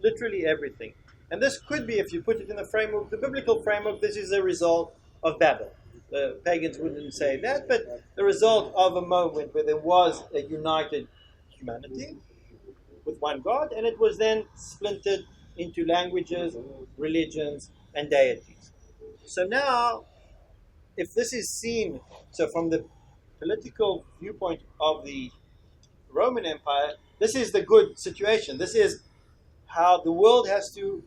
literally everything. And this could be, if you put it in the framework, the biblical framework, this is a result of Babel. The pagans wouldn't say that, but the result of a moment where there was a united humanity with one God, and it was then splintered into languages, religions, and deities. So now, if this is seen, so from the political viewpoint of the Roman Empire, this is the good situation. This is how the world has to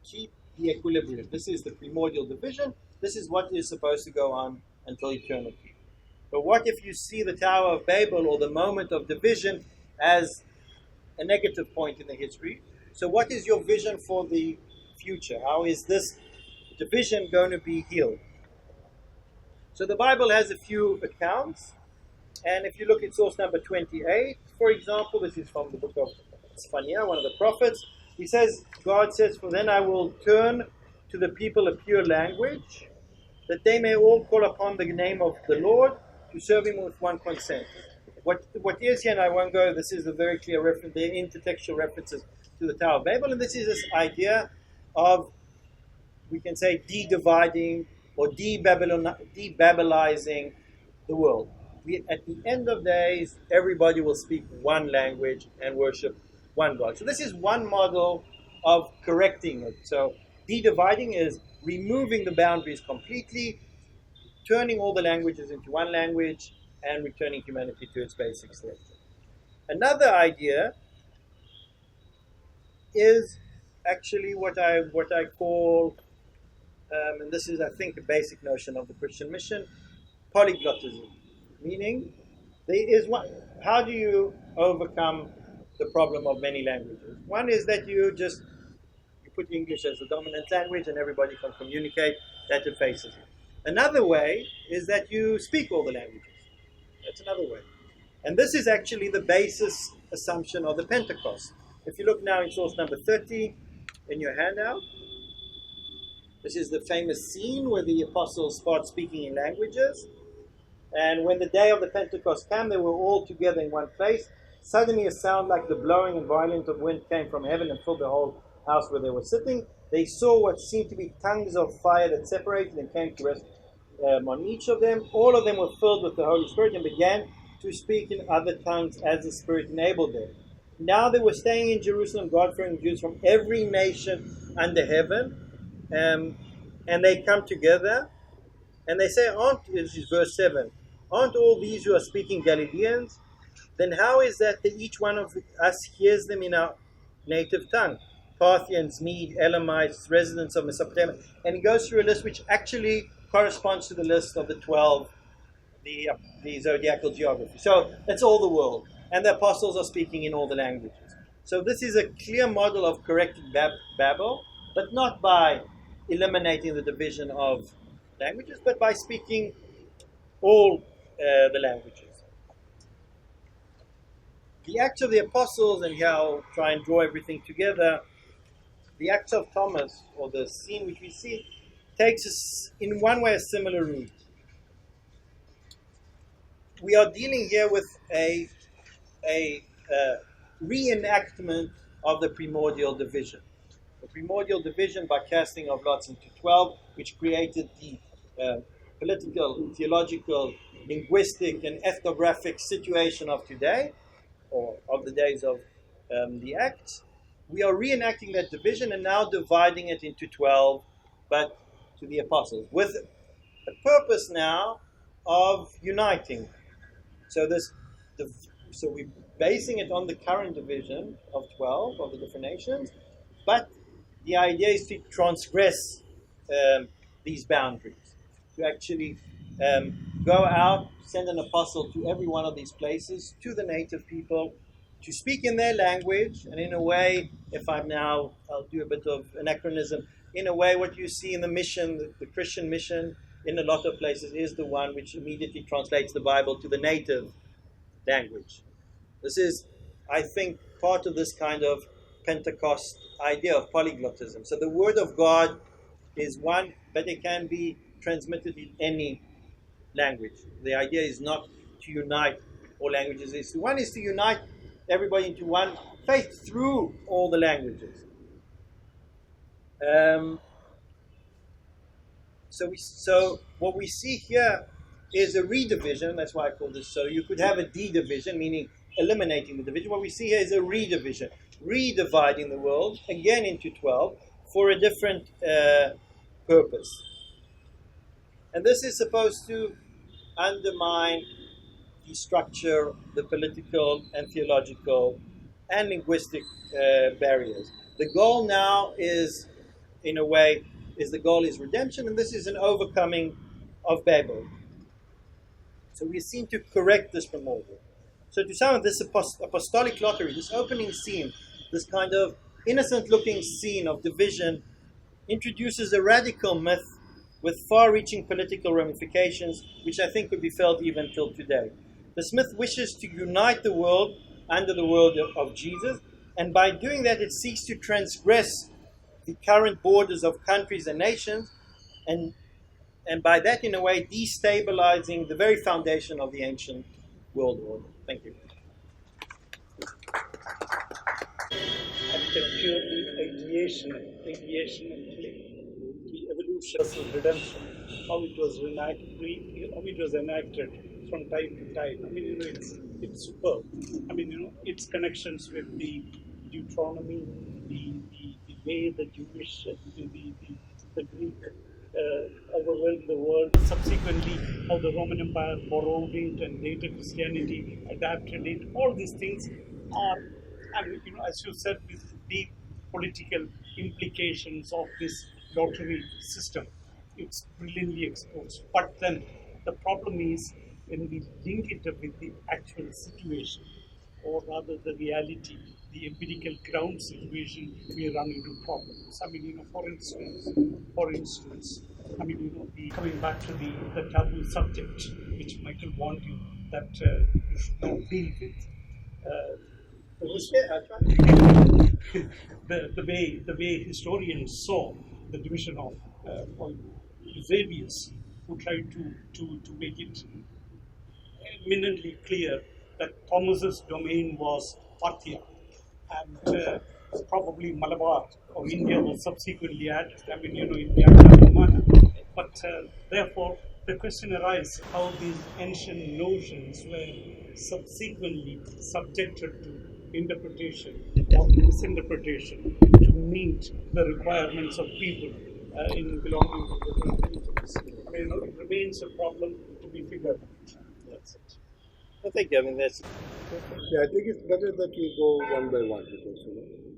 keep the equilibrium. This is the primordial division. This is what is supposed to go on until eternity. But what if you see the Tower of Babel or the moment of division as a negative point in the history? So what is your vision for the future? How is this division going to be healed? So the Bible has a few accounts. And if you look at source number 28, for example, this is from the book of Zephaniah, one of the prophets. He says, God says, "For then I will turn to the people a pure language, that they may all call upon the name of the Lord, to serve him with one consent." What is here, and I won't go, this is a very clear reference, they're intertextual references to the Tower of Babel, and this is this idea of, we can say, de-dividing or de-Babylizing the world. At the end of days, everybody will speak one language and worship one God. So this is one model of correcting it. So de-dividing is removing the boundaries completely, turning all the languages into one language, and returning humanity to its basic state. Another idea is actually what I call, and this is, I think, a basic notion of the Christian mission, polyglottism. Meaning, there is one. How do you overcome the problem of many languages? One is that you put English as the dominant language and everybody can communicate. That effaces it. Another way is that you speak all the languages. That's another way. And this is actually the basis assumption of the Pentecost. If you look now in source number 30 in your handout, this is the famous scene where the apostles start speaking in languages. And when the day of the Pentecost came, they were all together in one place. Suddenly a sound like the blowing and violent of wind came from heaven and filled the whole house where they were sitting. They saw what seemed to be tongues of fire that separated and came to rest on each of them. All of them were filled with the Holy Spirit and began to speak in other tongues as the Spirit enabled them. Now they were staying in Jerusalem, God-fearing Jews from every nation under heaven. And they come together and they say, this is verse 7, "Aren't all these who are speaking Galileans? Then how is that each one of us hears them in our native tongue? Parthians, Mede, Elamites, residents of Mesopotamia." And he goes through a list which actually corresponds to the list of the 12, the Zodiacal Geography. So that's all the world. And the apostles are speaking in all the languages. So this is a clear model of correcting Babel, but not by eliminating the division of languages, but by speaking all the languages. The Acts of the Apostles, and here I'll try and draw everything together, the Acts of Thomas, or the scene which we see, takes us in one way a similar route. We are dealing here with a reenactment of the primordial division. The primordial division by casting of lots into 12, which created the political, theological, linguistic, and ethnographic situation of today, or of the days of the Acts. We are reenacting that division and now dividing it into 12, but to the apostles, with a purpose now of uniting. So we're basing it on the current division of 12 of the different nations, but the idea is to transgress these boundaries, to actually go out, send an apostle to every one of these places, to the native people, to speak in their language, and in a way, I'll do a bit of anachronism, in a way what you see in the mission, the Christian mission, in a lot of places, is the one which immediately translates the Bible to the native language. This is, I think, part of this kind of Pentecost idea of polyglottism. So the Word of God is one, but it can be transmitted in any language. The idea is not to unite all languages. One is to unite everybody into one faith through all the languages. So what we see here is a redivision. That's why I call this. So you could have a de-division, meaning eliminating the division. What we see here is a redivision, redividing the world again into 12 for a different purpose. And this is supposed to undermine the structure, the political and theological and linguistic barriers. The goal now is, in a way, the goal is redemption, and this is an overcoming of Babel. So we seem to correct this primordial. So to some of this apostolic lottery, this opening scene, this kind of innocent-looking scene of division, introduces a radical myth with far-reaching political ramifications, which I think could be felt even till today. This myth wishes to unite the world under the world of Jesus, and by doing that, it seeks to transgress the current borders of countries and nations, and by that, in a way, destabilizing the very foundation of the ancient world order. Thank you. After purely ideation and the evolution of redemption, how it was enacted from time to time. I mean, it's superb. I mean, its connections with the Deuteronomy, the way the Jewish, the Greek overwhelmed the world. Subsequently, how the Roman Empire borrowed it and later Christianity adapted it. All these things are, I mean, as you said, these deep political implications of this lottery system. It's brilliantly exposed. But then the problem is when we link it up with the actual situation, or rather the reality, the empirical ground situation, we run into problems. I mean, for instance, I mean, coming back to the taboo subject, which Michael warned you that you should not deal with. The way historians saw the division of Eusebius, who tried to make it eminently clear that Thomas's domain was Parthia, and probably Malabar or India was subsequently added. I mean, in the Romana. But therefore, the question arises how these ancient notions were subsequently subjected to interpretation or misinterpretation to meet the requirements of people in belonging to different religions. I mean, it remains a problem to be figured out. That's it. I think, I mean, that's... Yeah, I think it's better that you go one by one because,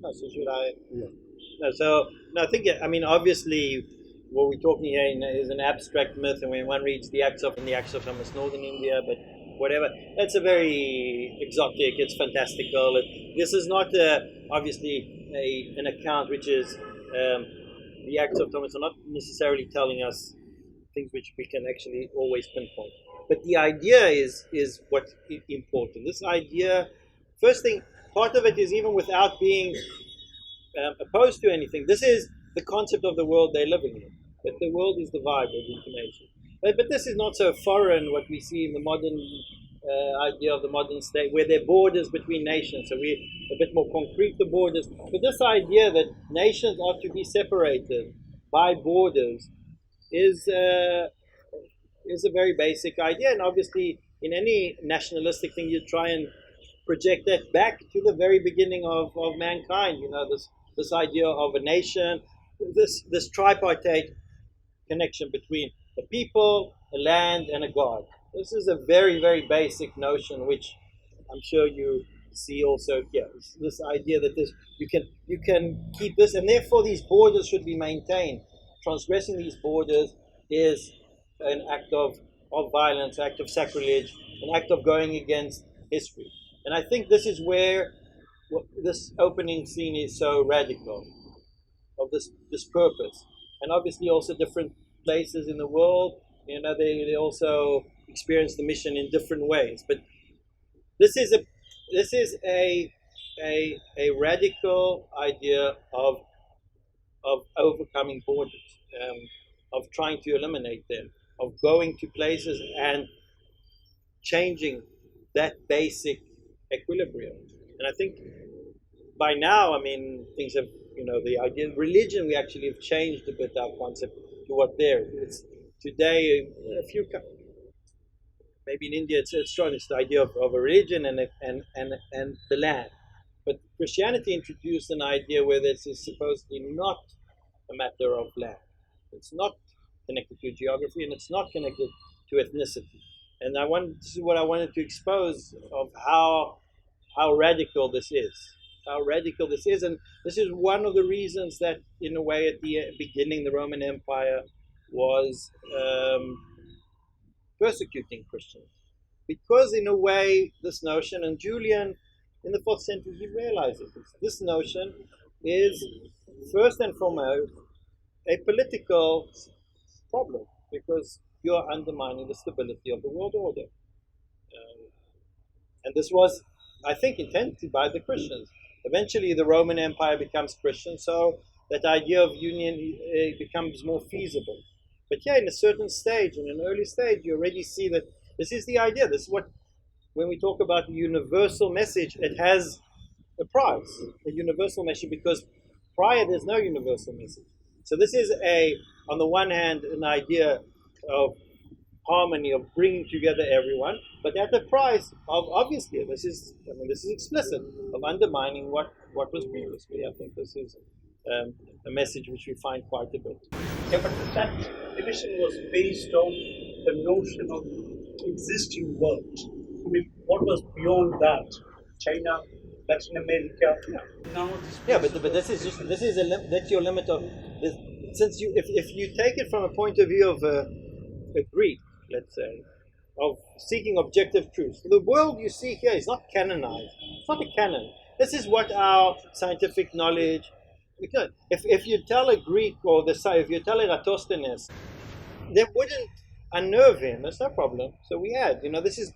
No, so should I? Yeah. No, I think, I mean, obviously, what we're talking here is an abstract myth, and when one reads the Acts of Thomas Northern India, but whatever, that's a very exotic, it's fantastical. This is not, obviously, an account which is, the Acts of Thomas are not necessarily telling us things which we can actually always pinpoint. But the idea is what's important. This idea, first thing, part of it is even without being opposed to anything. This is the concept of the world they're living in. But the world is the vibe of the information. But this is not so foreign, what we see in the modern idea of the modern state, where there are borders between nations. So we're a bit more concrete, the borders. But this idea that nations are to be separated by borders is a very basic idea. And obviously, in any nationalistic thing, you try and project that back to the very beginning of mankind. This idea of a nation, this tripartite connection between a people, a land, and a God. This is a very, very basic notion, which I'm sure you see also here. This idea that you can keep this, and therefore these borders should be maintained. Transgressing these borders is an act of violence, an act of sacrilege, an act of going against history. And I think this is where this opening scene is so radical, of this purpose. And obviously also different places in the world, they also experience the mission in different ways. But this is a radical idea of overcoming borders, of trying to eliminate them, of going to places and changing that basic equilibrium. And I think by now, I mean, things have, the idea of religion, we actually have changed a bit our concept to what there is. Today, maybe in India it's strong, it's the idea of a religion and the land. But Christianity introduced an idea where this is supposedly not a matter of land. It's not connected to geography, and it's not connected to ethnicity. And this is what I wanted to expose of how radical this is. How radical this is. And this is one of the reasons that, in a way, at the beginning, the Roman Empire was persecuting Christians. Because, in a way, this notion, and Julian, in the 4th century, he realized it. This notion is, first and foremost, a political problem, because you are undermining the stability of the world order. And this was, I think, intended by the Christians. Eventually, the Roman Empire becomes Christian, so that idea of union becomes more feasible. But yeah, in a certain stage, in an early stage, you already see that this is the idea. This is what, when we talk about the universal message, it has a price, a universal message, because prior there's no universal message. So this is on the one hand, an idea of harmony, of bringing together everyone, but at the price of, obviously, this is explicit, of undermining what was previously. I think this is a message which we find quite a bit. Yeah, but that division was based on the notion of existing world. I mean, what was beyond that? China, Latin America. Now but that's your limit of this. Since if you take it from a point of view of a Greek, let's say, of seeking objective truth, the world you see here is not canonized. It's not a canon. This is what our scientific knowledge. If you tell a Greek, or if you tell Eratosthenes, they wouldn't unnerve him. That's no problem. So we had, this is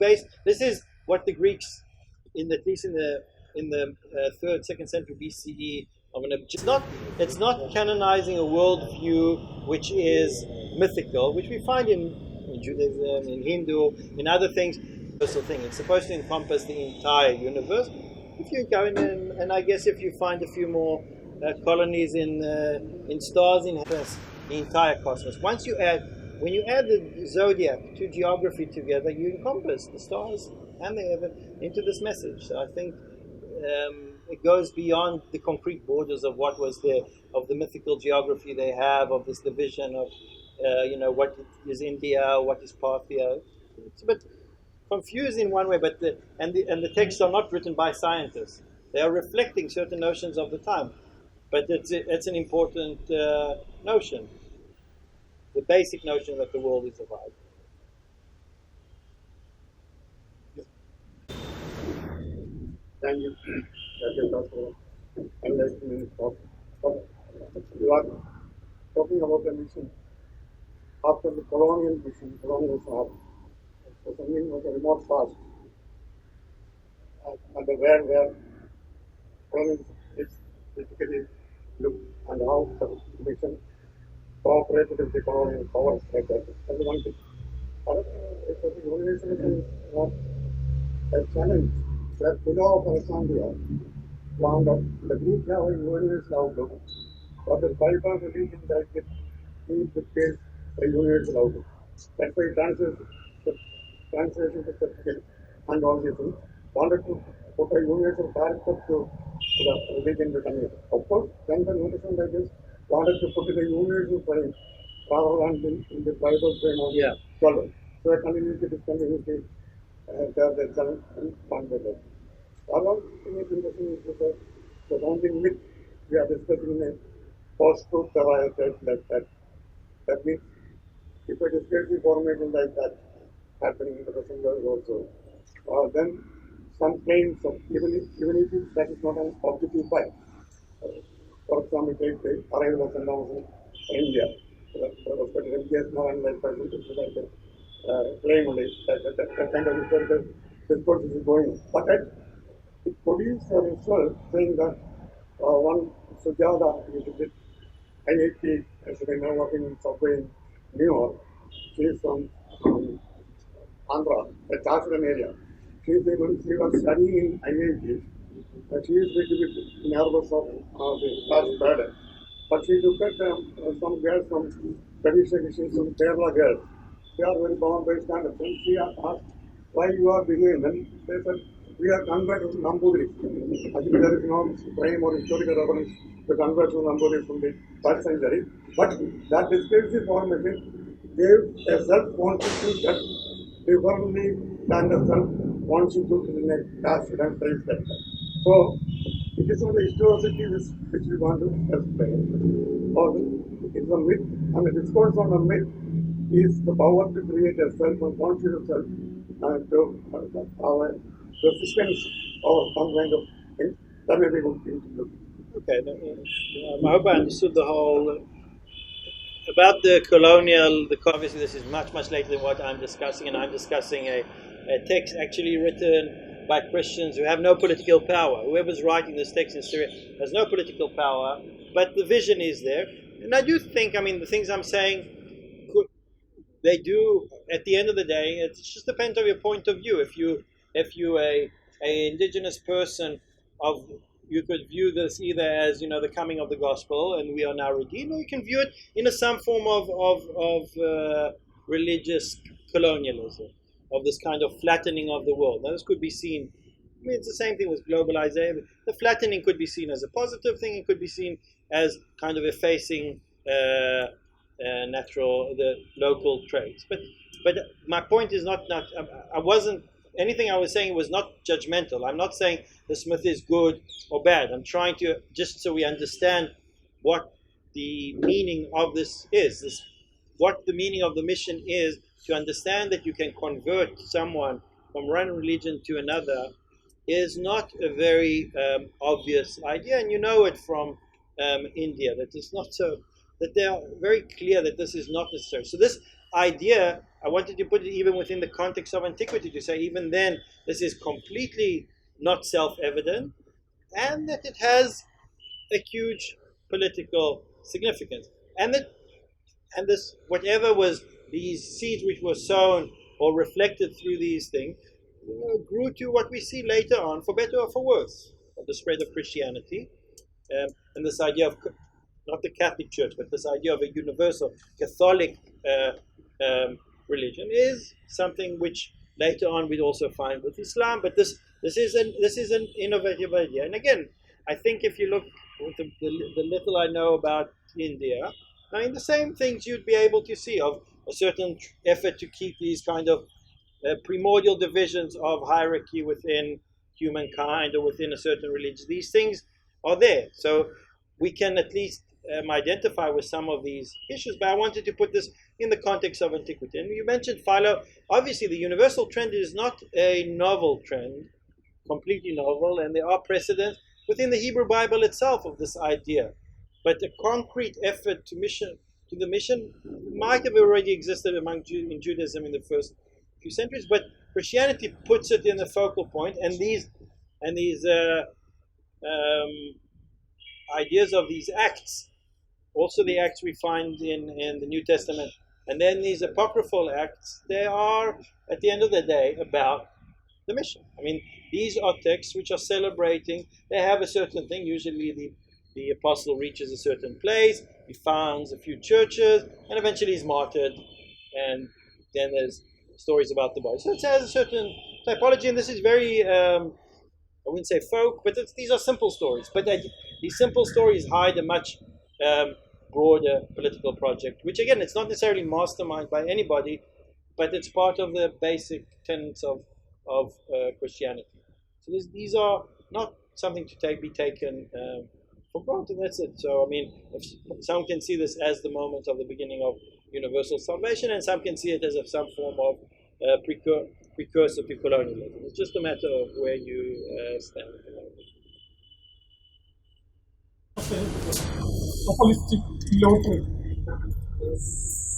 what the Greeks, at least in the 3rd, 2nd century BCE, it's not canonizing a worldview which is mythical, which we find in Judaism, in Hindu, in other things. It's supposed to encompass the entire universe. If you go in, and I guess if you find a few more colonies in stars in the entire cosmos. When you add the zodiac to geography together, you encompass the stars and the heaven into this message. So I think it goes beyond the concrete borders of what was there, of the mythical geography they have, of this division of what is India, what is Parthia. It's a bit confused in one way, but the texts are not written by scientists. They are reflecting certain notions of the time. But it's an important notion, the basic notion that the world is divided. Thank you. Enlightenment talk. You are talking about a mission after the colonial mission, colonial thought. So something was a remote past, and where colonial is basically look and how the mission cooperated with the colonial powers like that. That's one thing. It was a universalism was a challenge that Philo of Alexandria found out the Greek have a universal outlook, but the Bible believes in that it dictates a universal outlook. That's why translation to certificate and all these things wanted to put a universal character to the religion becoming. Of course, then the notion like this wanted to put it a universal frame rather than in the Bible frame of the 12. So a continuity, discontinuity, the challenge and fun with it. Other thing is interesting is the surrounding myth we are discussing in a post-truth variety like that. That means if a discrete formation like that happening in the present world also, then some claims of even if that is not an objective fact. For example, take the arrival of St. in India. India is not unlike claim only that kind of historical discourse is going. But it produced a result saying that one Sujata, which is with IIT, actually now working in subway in New York, she is from Andhra, a Chatham area. She was studying in IIT. She is a little bit nervous of the past burden. But she looked at some girls from traditional some Kerala girls. They are very Bombay standards. And she asked why you are behaving. And they said, we are converted to Nambudris. Actually, there is no frame or historical reference to convert to Nambudris from the 1st century. But that descriptive formation gave a self-consciousness that differently than the self-consciousness in a caste and race sector. So, it is not the historicity which we want to explain. Or it's a myth, and the discourse on a myth is the power to create a self-conscious self and to our resistance or some kind of thing. That may be a good thing to do. Okay, I hope I understood the whole about the colonial. Obviously, this is much later than what I'm discussing, and I'm discussing a text actually written by Christians who have no political power. Whoever's writing this text in Syria has no political power, but the vision is there. And I do think, the things I'm saying, they do. At the end of the day, it just depends on your point of view. If you a indigenous person you could view this either as the coming of the gospel and we are now redeemed, or you can view it in some form of religious colonialism, of this kind of flattening of the world. Now this could be seen. It's the same thing with globalization. The flattening could be seen as a positive thing. It could be seen as kind of effacing the local traits. But my point is not. I wasn't. Anything I was saying was not judgmental. I'm not saying the Smith is good or bad. I'm trying to, just so we understand what the meaning of this is, what the meaning of the mission is, to understand that you can convert someone from one religion to another is not a very obvious idea, and you know it from India, that it's not so, that they are very clear that this is not necessary. So this idea, I wanted to put it even within the context of antiquity, to say even then this is completely not self-evident, and that it has a huge political significance, and this whatever was these seeds which were sown or reflected through these things grew to what we see later on, for better or for worse, of the spread of Christianity, and this idea of not the Catholic Church, but this idea of a universal Catholic religion is something which later on we'd also find with Islam. But this is an innovative idea. And again, I think if you look with the little I know about India, the same things you'd be able to see of a certain effort to keep these kind of primordial divisions of hierarchy within humankind or within a certain religion. These things are there. So we can at least identify with some of these issues, but I wanted to put this in the context of antiquity. And you mentioned Philo. Obviously, the universal trend is not a novel trend, completely novel, and there are precedents within the Hebrew Bible itself of this idea. But a concrete effort to the mission might have already existed in Judaism in the first few centuries, but Christianity puts it in the focal point, and these ideas of these acts, also the acts we find in the New Testament, and then these apocryphal acts, they are, at the end of the day, about the mission. These are texts which are celebrating, they have a certain thing. Usually the apostle reaches a certain place, he founds a few churches, and eventually he's martyred, and then there's stories about the body. So it has a certain typology, and this is very, I wouldn't say folk, but these are simple stories. But these simple stories hide a much broader political project, which again, it's not necessarily masterminded by anybody, but it's part of the basic tenets of Christianity. So these are not something to be taken for granted. That's it. So if some can see this as the moment of the beginning of universal salvation, and some can see it as some form of precursor to colonialism. It's just a matter of where you stand. Apostolic lottery.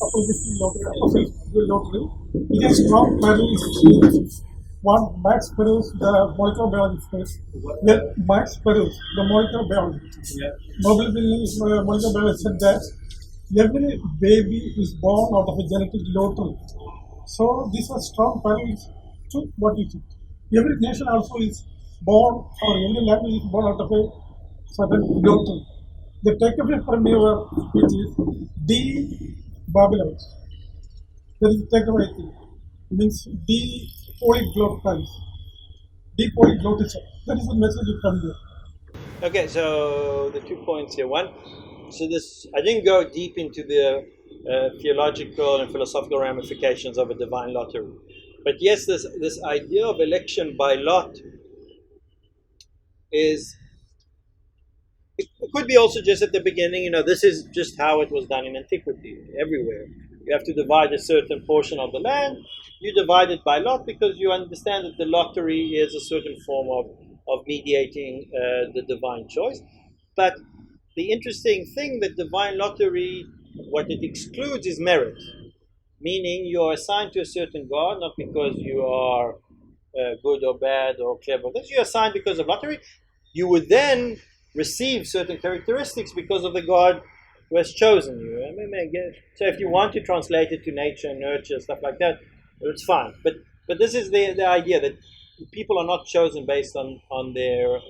Apostolic lottery. It is strong parallel. One Max Perus, the molecular biologist. Then Max Perus, the molecular biologist. Nobel molecular biologist said that every baby is born out of a genetic lottery. So these are strong parallels to what you think. Every nation also is born, or every language is born out of a certain lottery. The takeaway from your speech is the Babylons. That is the takeaway thing. Means the polyglot times. The polyglotism. That is the message from here. Okay, so the 2 points here. One, so this, I didn't go deep into the theological and philosophical ramifications of a divine lottery. But yes, this idea of election by lot is, it could be also just at the beginning, this is just how it was done in antiquity, everywhere. You have to divide a certain portion of the land, you divide it by lot because you understand that the lottery is a certain form of mediating the divine choice. But the interesting thing that divine lottery, what it excludes is merit. Meaning you are assigned to a certain God, not because you are good or bad or clever. You are assigned because of lottery. You would then receive certain characteristics because of the God who has chosen you. So if you want to translate it to nature and nurture, stuff like that, it's fine. But this is the idea that people are not chosen based on their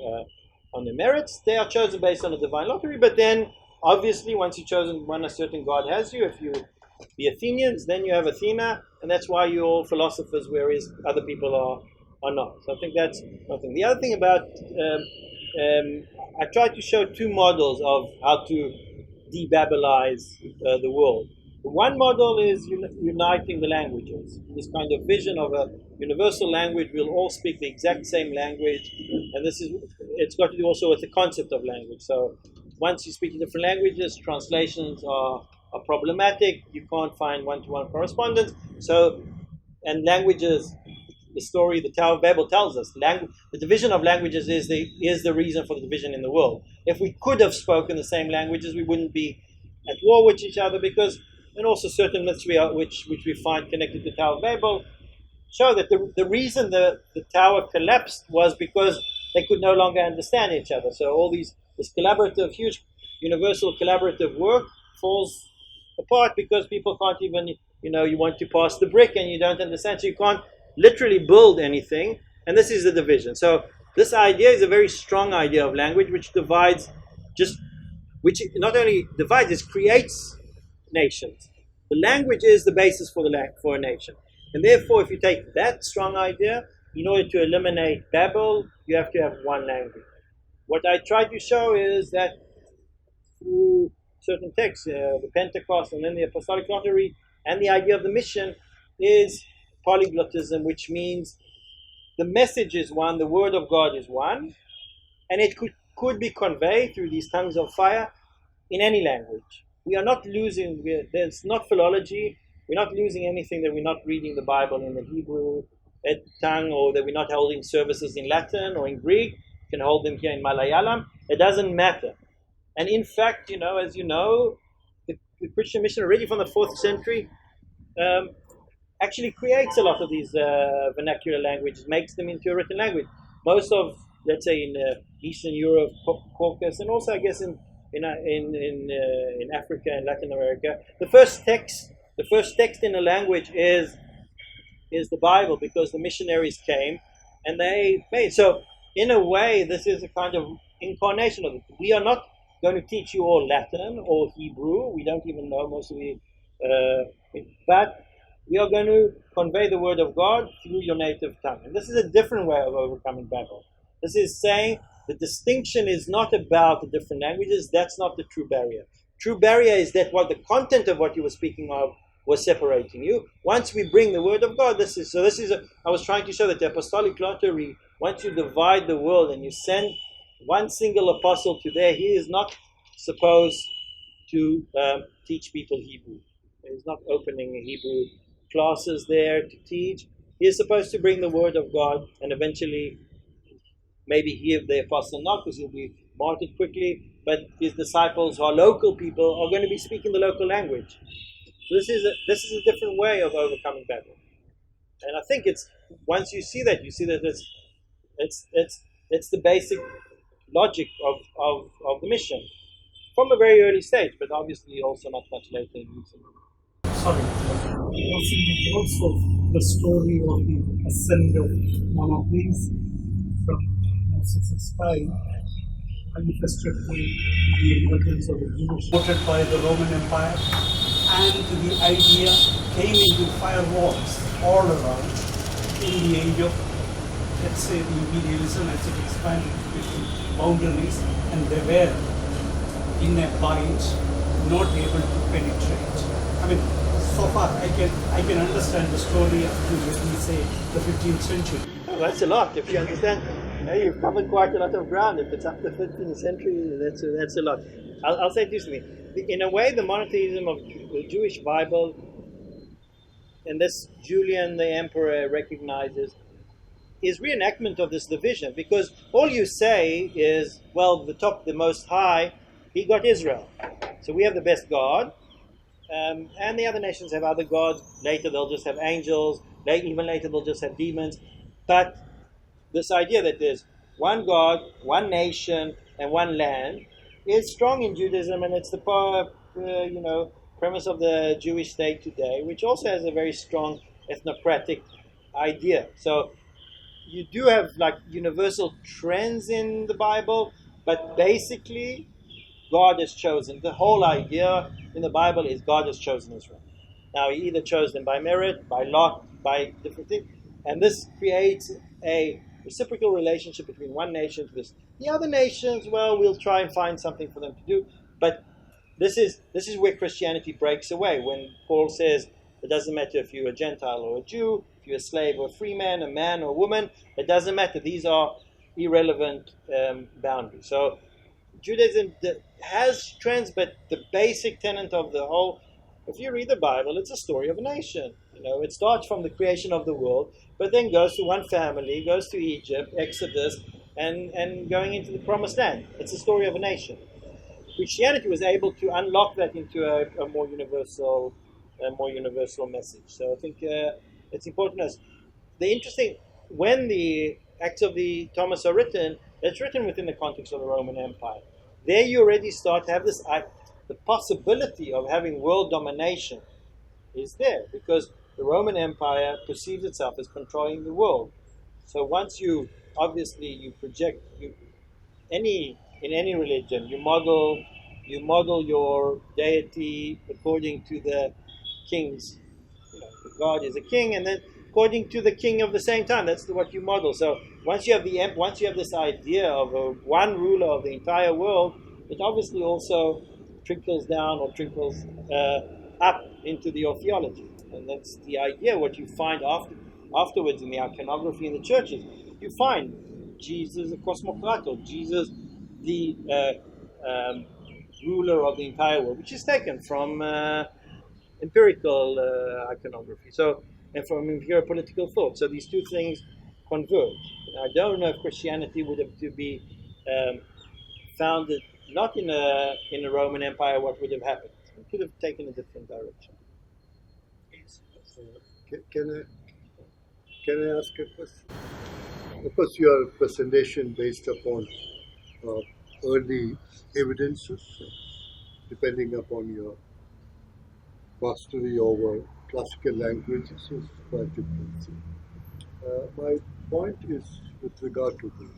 merits. They are chosen based on a divine lottery. But then, obviously, once you're chosen, when a certain God has you, if you the Athenians, then you have Athena, and that's why you're all philosophers, whereas other people are not. So I think that's one thing. The other thing about, I tried to show two models of how to de-Babylonize the world. One model is uniting the languages. This kind of vision of a universal language, we'll all speak the exact same language, and it's got to do also with the concept of language. So once you speak in different languages, translations are problematic. You can't find one-to-one correspondence. So, and languages, the story, the Tower of Babel tells us, the division of languages is the reason for the division in the world. If we could have spoken the same languages, we wouldn't be at war with each other, because, and also certain myths which we find connected to the Tower of Babel show that the reason the tower collapsed was because they could no longer understand each other. So all this collaborative, huge universal collaborative work falls apart because people can't even, you want to pass the brick and you don't understand, so you can't literally build anything, and this is the division. So this idea is a very strong idea of language, which not only divides, it creates nations. The language is the basis for a nation, and therefore if you take that strong idea, in order to eliminate Babel, you have to have one language. What I tried to show is that through certain texts, the Pentecost and then the Apostolic lottery, and the idea of the mission is polyglottism, which means the message is one, the word of God is one, and it could be conveyed through these tongues of fire in any language. We are not losing, there's not philology, we're not losing anything that we're not reading the Bible in the Hebrew tongue, or that we're not holding services in Latin or in Greek. You can hold them here in Malayalam. It doesn't matter. And in fact, as you know, the Christian mission already from the 4th century actually creates a lot of these vernacular languages, makes them into a written language. Most of, let's say, in Eastern Europe, Caucasus, and also I guess in Africa and Latin America, the first text in a language is the Bible, because the missionaries came and they made. So in a way, this is a kind of incarnation of it. We are not going to teach you all Latin or Hebrew. We don't even know most of the, but we are going to convey the word of God through your native tongue. And this is a different way of overcoming Babel. This is saying the distinction is not about the different languages. That's not the true barrier. True barrier is that what the content of what you were speaking of was separating you. Once we bring the word of God, I was trying to show that the Apostolic lottery, once you divide the world and you send one single apostle to there, he is not supposed to teach people Hebrew. He's not opening Hebrew classes there to teach. He is supposed to bring the word of God, and eventually maybe he, the apostle, not, because he'll be martyred quickly, but his disciples, who are local people, are going to be speaking the local language. So this is a different way of overcoming Babel. And I think once you see that it's the basic logic of the mission from a very early stage, but obviously also not much later in recent. Sorry, also in the course of the story of the ascent of Monopolis from Moses' time, manifested the emergence of the Jewish, voted by the Roman Empire, and the idea came into firewalls all around in the age of, let's say, the imperialism as it expanded between boundaries, and they were in a bind, not able to penetrate. I mean, so far I can understand the story up to, let me say, the 15th century. Oh, that's a lot. If you understand, you've covered quite a lot of ground. If it's up to 15th century, that's a lot. I'll say this thing. In a way, the monotheism of the Jewish Bible, and this Julian the Emperor recognizes, is reenactment of this division, because all you say is, well, the Most High, he got Israel. So we have the best God, and the other nations have other gods. Later they'll just have angels. Even later they'll just have demons. But this idea that there's one God, one nation, and one land is strong in Judaism, and it's the premise of the Jewish state today, which also has a very strong ethnocratic idea. So you do have like universal trends in the Bible, but basically God has chosen. The whole idea in the Bible is God has chosen Israel. Now, he either chose them by merit, by lot, by different things, and this creates a reciprocal relationship between one nation to this. The other nations, well, we'll try and find something for them to do, but this is where Christianity breaks away. When Paul says it doesn't matter if you're a Gentile or a Jew, if you're a slave or a free man, a man or a woman, it doesn't matter. These are irrelevant boundaries. So Judaism has trends, but the basic tenet of the whole, if you read the Bible, it's a story of a nation. It starts from the creation of the world, but then goes to one family, goes to Egypt, Exodus, and going into the Promised Land. It's a story of a nation. Christianity was able to unlock that into a more universal message. So I think it's important to us. The interesting, when the Acts of the Thomas are written, it's written within the context of the Roman Empire. There you already start to have this, the possibility of having world domination is there, because the Roman Empire perceives itself as controlling the world. So once you project, in any religion, you model your deity according to the kings. God is a king, and then according to the king of the same time. That's what you model. So once you have this idea of one ruler of the entire world, it obviously also trickles down or trickles up into your theology, and that's the idea. What you find afterwards in the iconography in the churches, you find Jesus the cosmocrator, Jesus the ruler of the entire world, which is taken from empirical iconography, and from imperial political thought. So these two things converge. I don't know if Christianity would have to be founded not in a Roman Empire. What would have happened? It could have taken a different direction. Can I ask a question? Of course, your presentation based upon early evidences, depending upon your mastery over classical languages, is quite impressive. My point is with regard to this.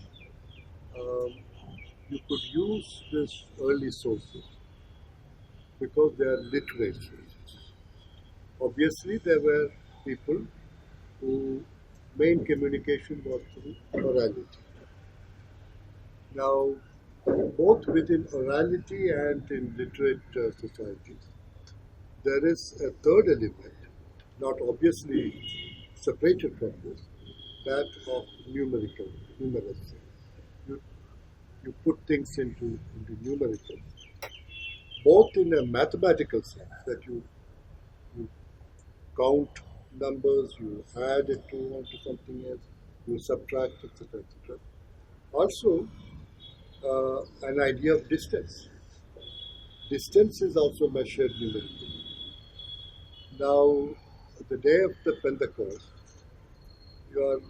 You could use these early sources because they are literature. Obviously, there were people whose main communication was through orality. Now, both within orality and in literate societies, there is a third element, not obviously separated from this, that of numeracy. You put things into numerical, both in a mathematical sense, that you count numbers, you add it onto something else, you subtract, etc., etc. Also, an idea of distance. Distance is also measured numerically. Now, the day of the Pentecost, you are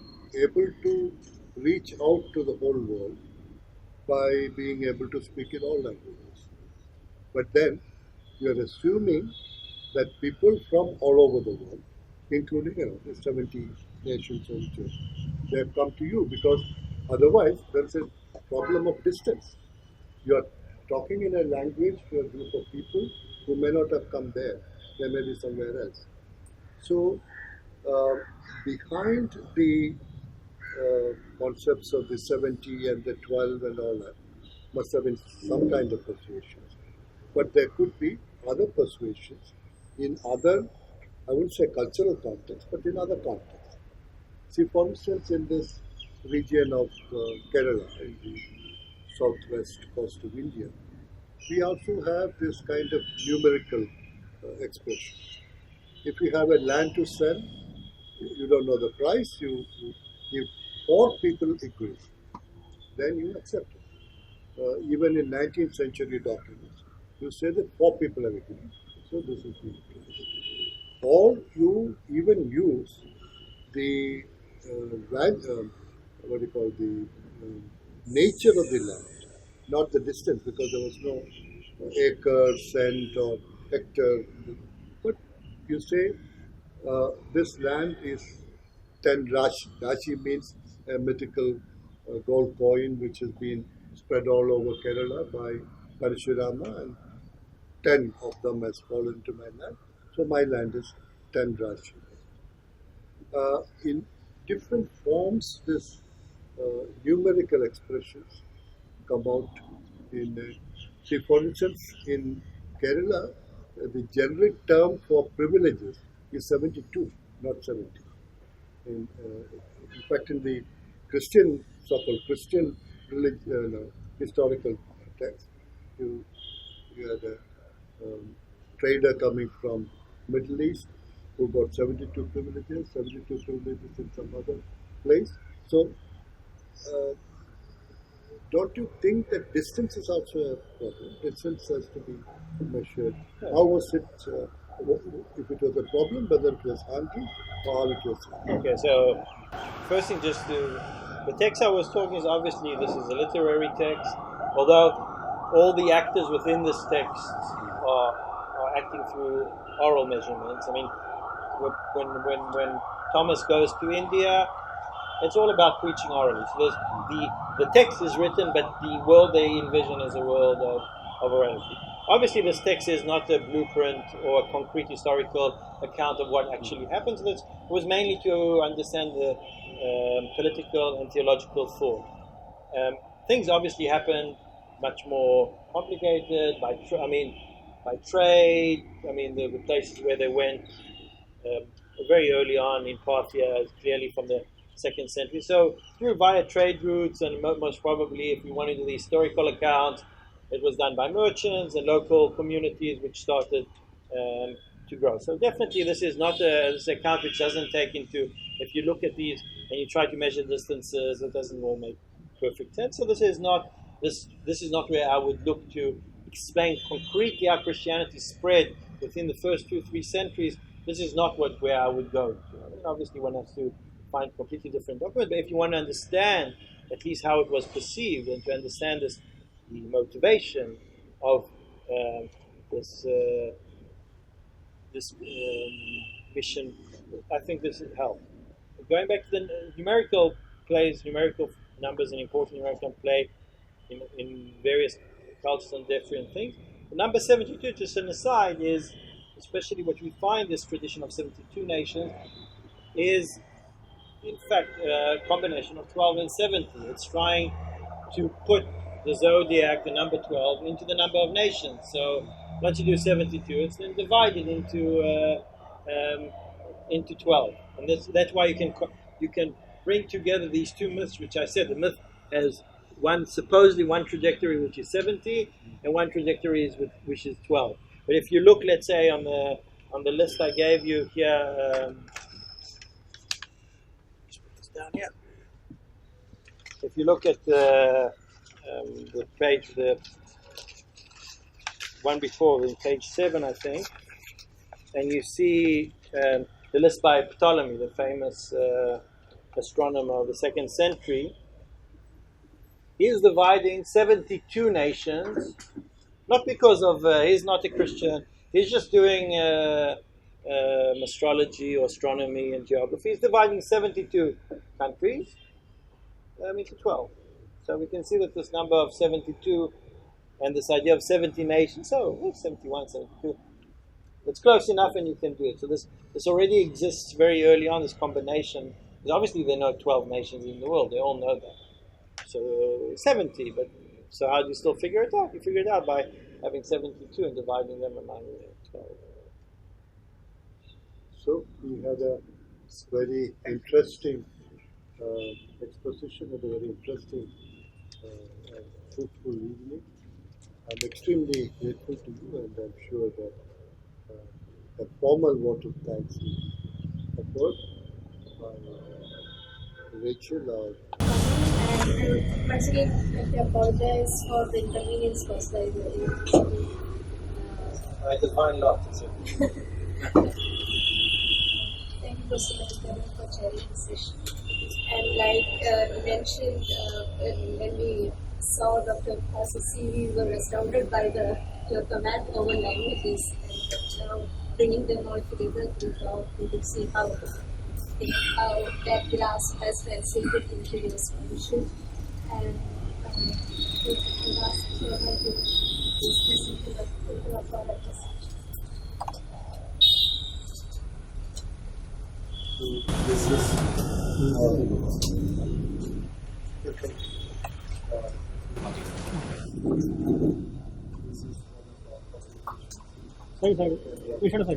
able to reach out to the whole world by being able to speak in all languages. But then, you are assuming that people from all over the world, including the 70 nations also, they have come to you, because otherwise there is a problem of distance. You are talking in a language to a group of people who may not have come there. They may be somewhere else. So, behind the concepts of the 70 and the 12 and all that must have been some kind of persuasions. But there could be other persuasions in other, I wouldn't say cultural context, but in other contexts. See, for instance, in this region of Kerala, in the southwest coast of India, we also have this kind of numerical expression. If you have a land to sell, you don't know the price, you give 4 people agree, then you accept it. Even in 19th century documents, you say that 4 people have agreed. So this is the price. Or you even use the what do you call the nature of the land, not the distance, because there was no acre, cent, or hectare. But you say this land is 10 Rashi. Rashi means a mythical gold coin which has been spread all over Kerala by Parashurama, and 10 of them has fallen to my land. So my land is 10 Rashi. In different forms, this numerical expressions come out in. See, for instance, in Kerala, the generic term for privileges is 72, not 70. In fact, in the Christian, so-called Christian historical text, you had a trader coming from Middle East who got 72 privileges in some other place. So, don't you think that distance is also a problem? Distance has to be measured. How was it, if it was a problem, whether it was handy or how it was? Okay, so first thing, the text I was talking is obviously this is a literary text, although all the actors within this text are acting through oral measurements. I mean, when Thomas goes to India, it's all about preaching orally. So the text is written, but the world they envision is a world of orality. Obviously, this text is not a blueprint or a concrete historical account of what actually happens. It was mainly to understand the political and theological thought. Things obviously happened much more complicated by trade. I mean, the places where they went very early on in Parthia is clearly from the 2nd century. So via trade routes, and most probably, if we want to do the historical account, it was done by merchants and local communities which started to grow. So definitely this is not this account which doesn't take into, if you look at these and you try to measure distances, it doesn't all make perfect sense. So this is not where I would look to explain concretely how Christianity spread within the first 2-3 centuries. This is not where I would go to. I mean, obviously one has to find completely different documents, but if you want to understand at least how it was perceived and to understand the motivation of this mission, I think this would help. Going back to the numerical numbers and important numerical play in various cultures and different things. The number 72, just an aside, is especially what we find this tradition of 72 nations is in fact a combination of 12 and 70. It's trying to put the zodiac, the number 12, into the number of nations. So once you do 72, it's then divided into 12, and that's why you can bring together these two myths, which I said the myth has supposedly one trajectory which is 70, and one trajectory which is 12. But if you look, let's say on the list I gave you here, down here. If you look at the page, the one before, in page 7, I think, and you see the list by Ptolemy, the famous astronomer of the 2nd century. He's dividing 72 nations, not because of he's not a Christian. He's just doing astrology or astronomy and geography. He's dividing 72 countries into 12. So we can see that this number of 72 and this idea of 70 nations, 71, 72, it's close enough and you can do it. So this already exists very early on, this combination. Because obviously there are no 12 nations in the world. They all know that. So 70, but so how do you still figure it out? You figure it out by having 72 and dividing them among 12. also. We had a very interesting exposition and a very interesting and fruitful evening. I'm extremely grateful to you, and I'm sure that a formal vote of thanks is offered by Rachel, our And once again, I apologize for the inconvenience caused by the electricity. I define lot. Thank you, Mr. Tenant, for chairing the session. And like you mentioned, when we saw Dr. Pas's CV, we were astounded by your command over languages, and now bringing them all together, we could see how that glass has translated into your solution. And we ask Shona to discuss into the future of our episode. this is Sorry, we should have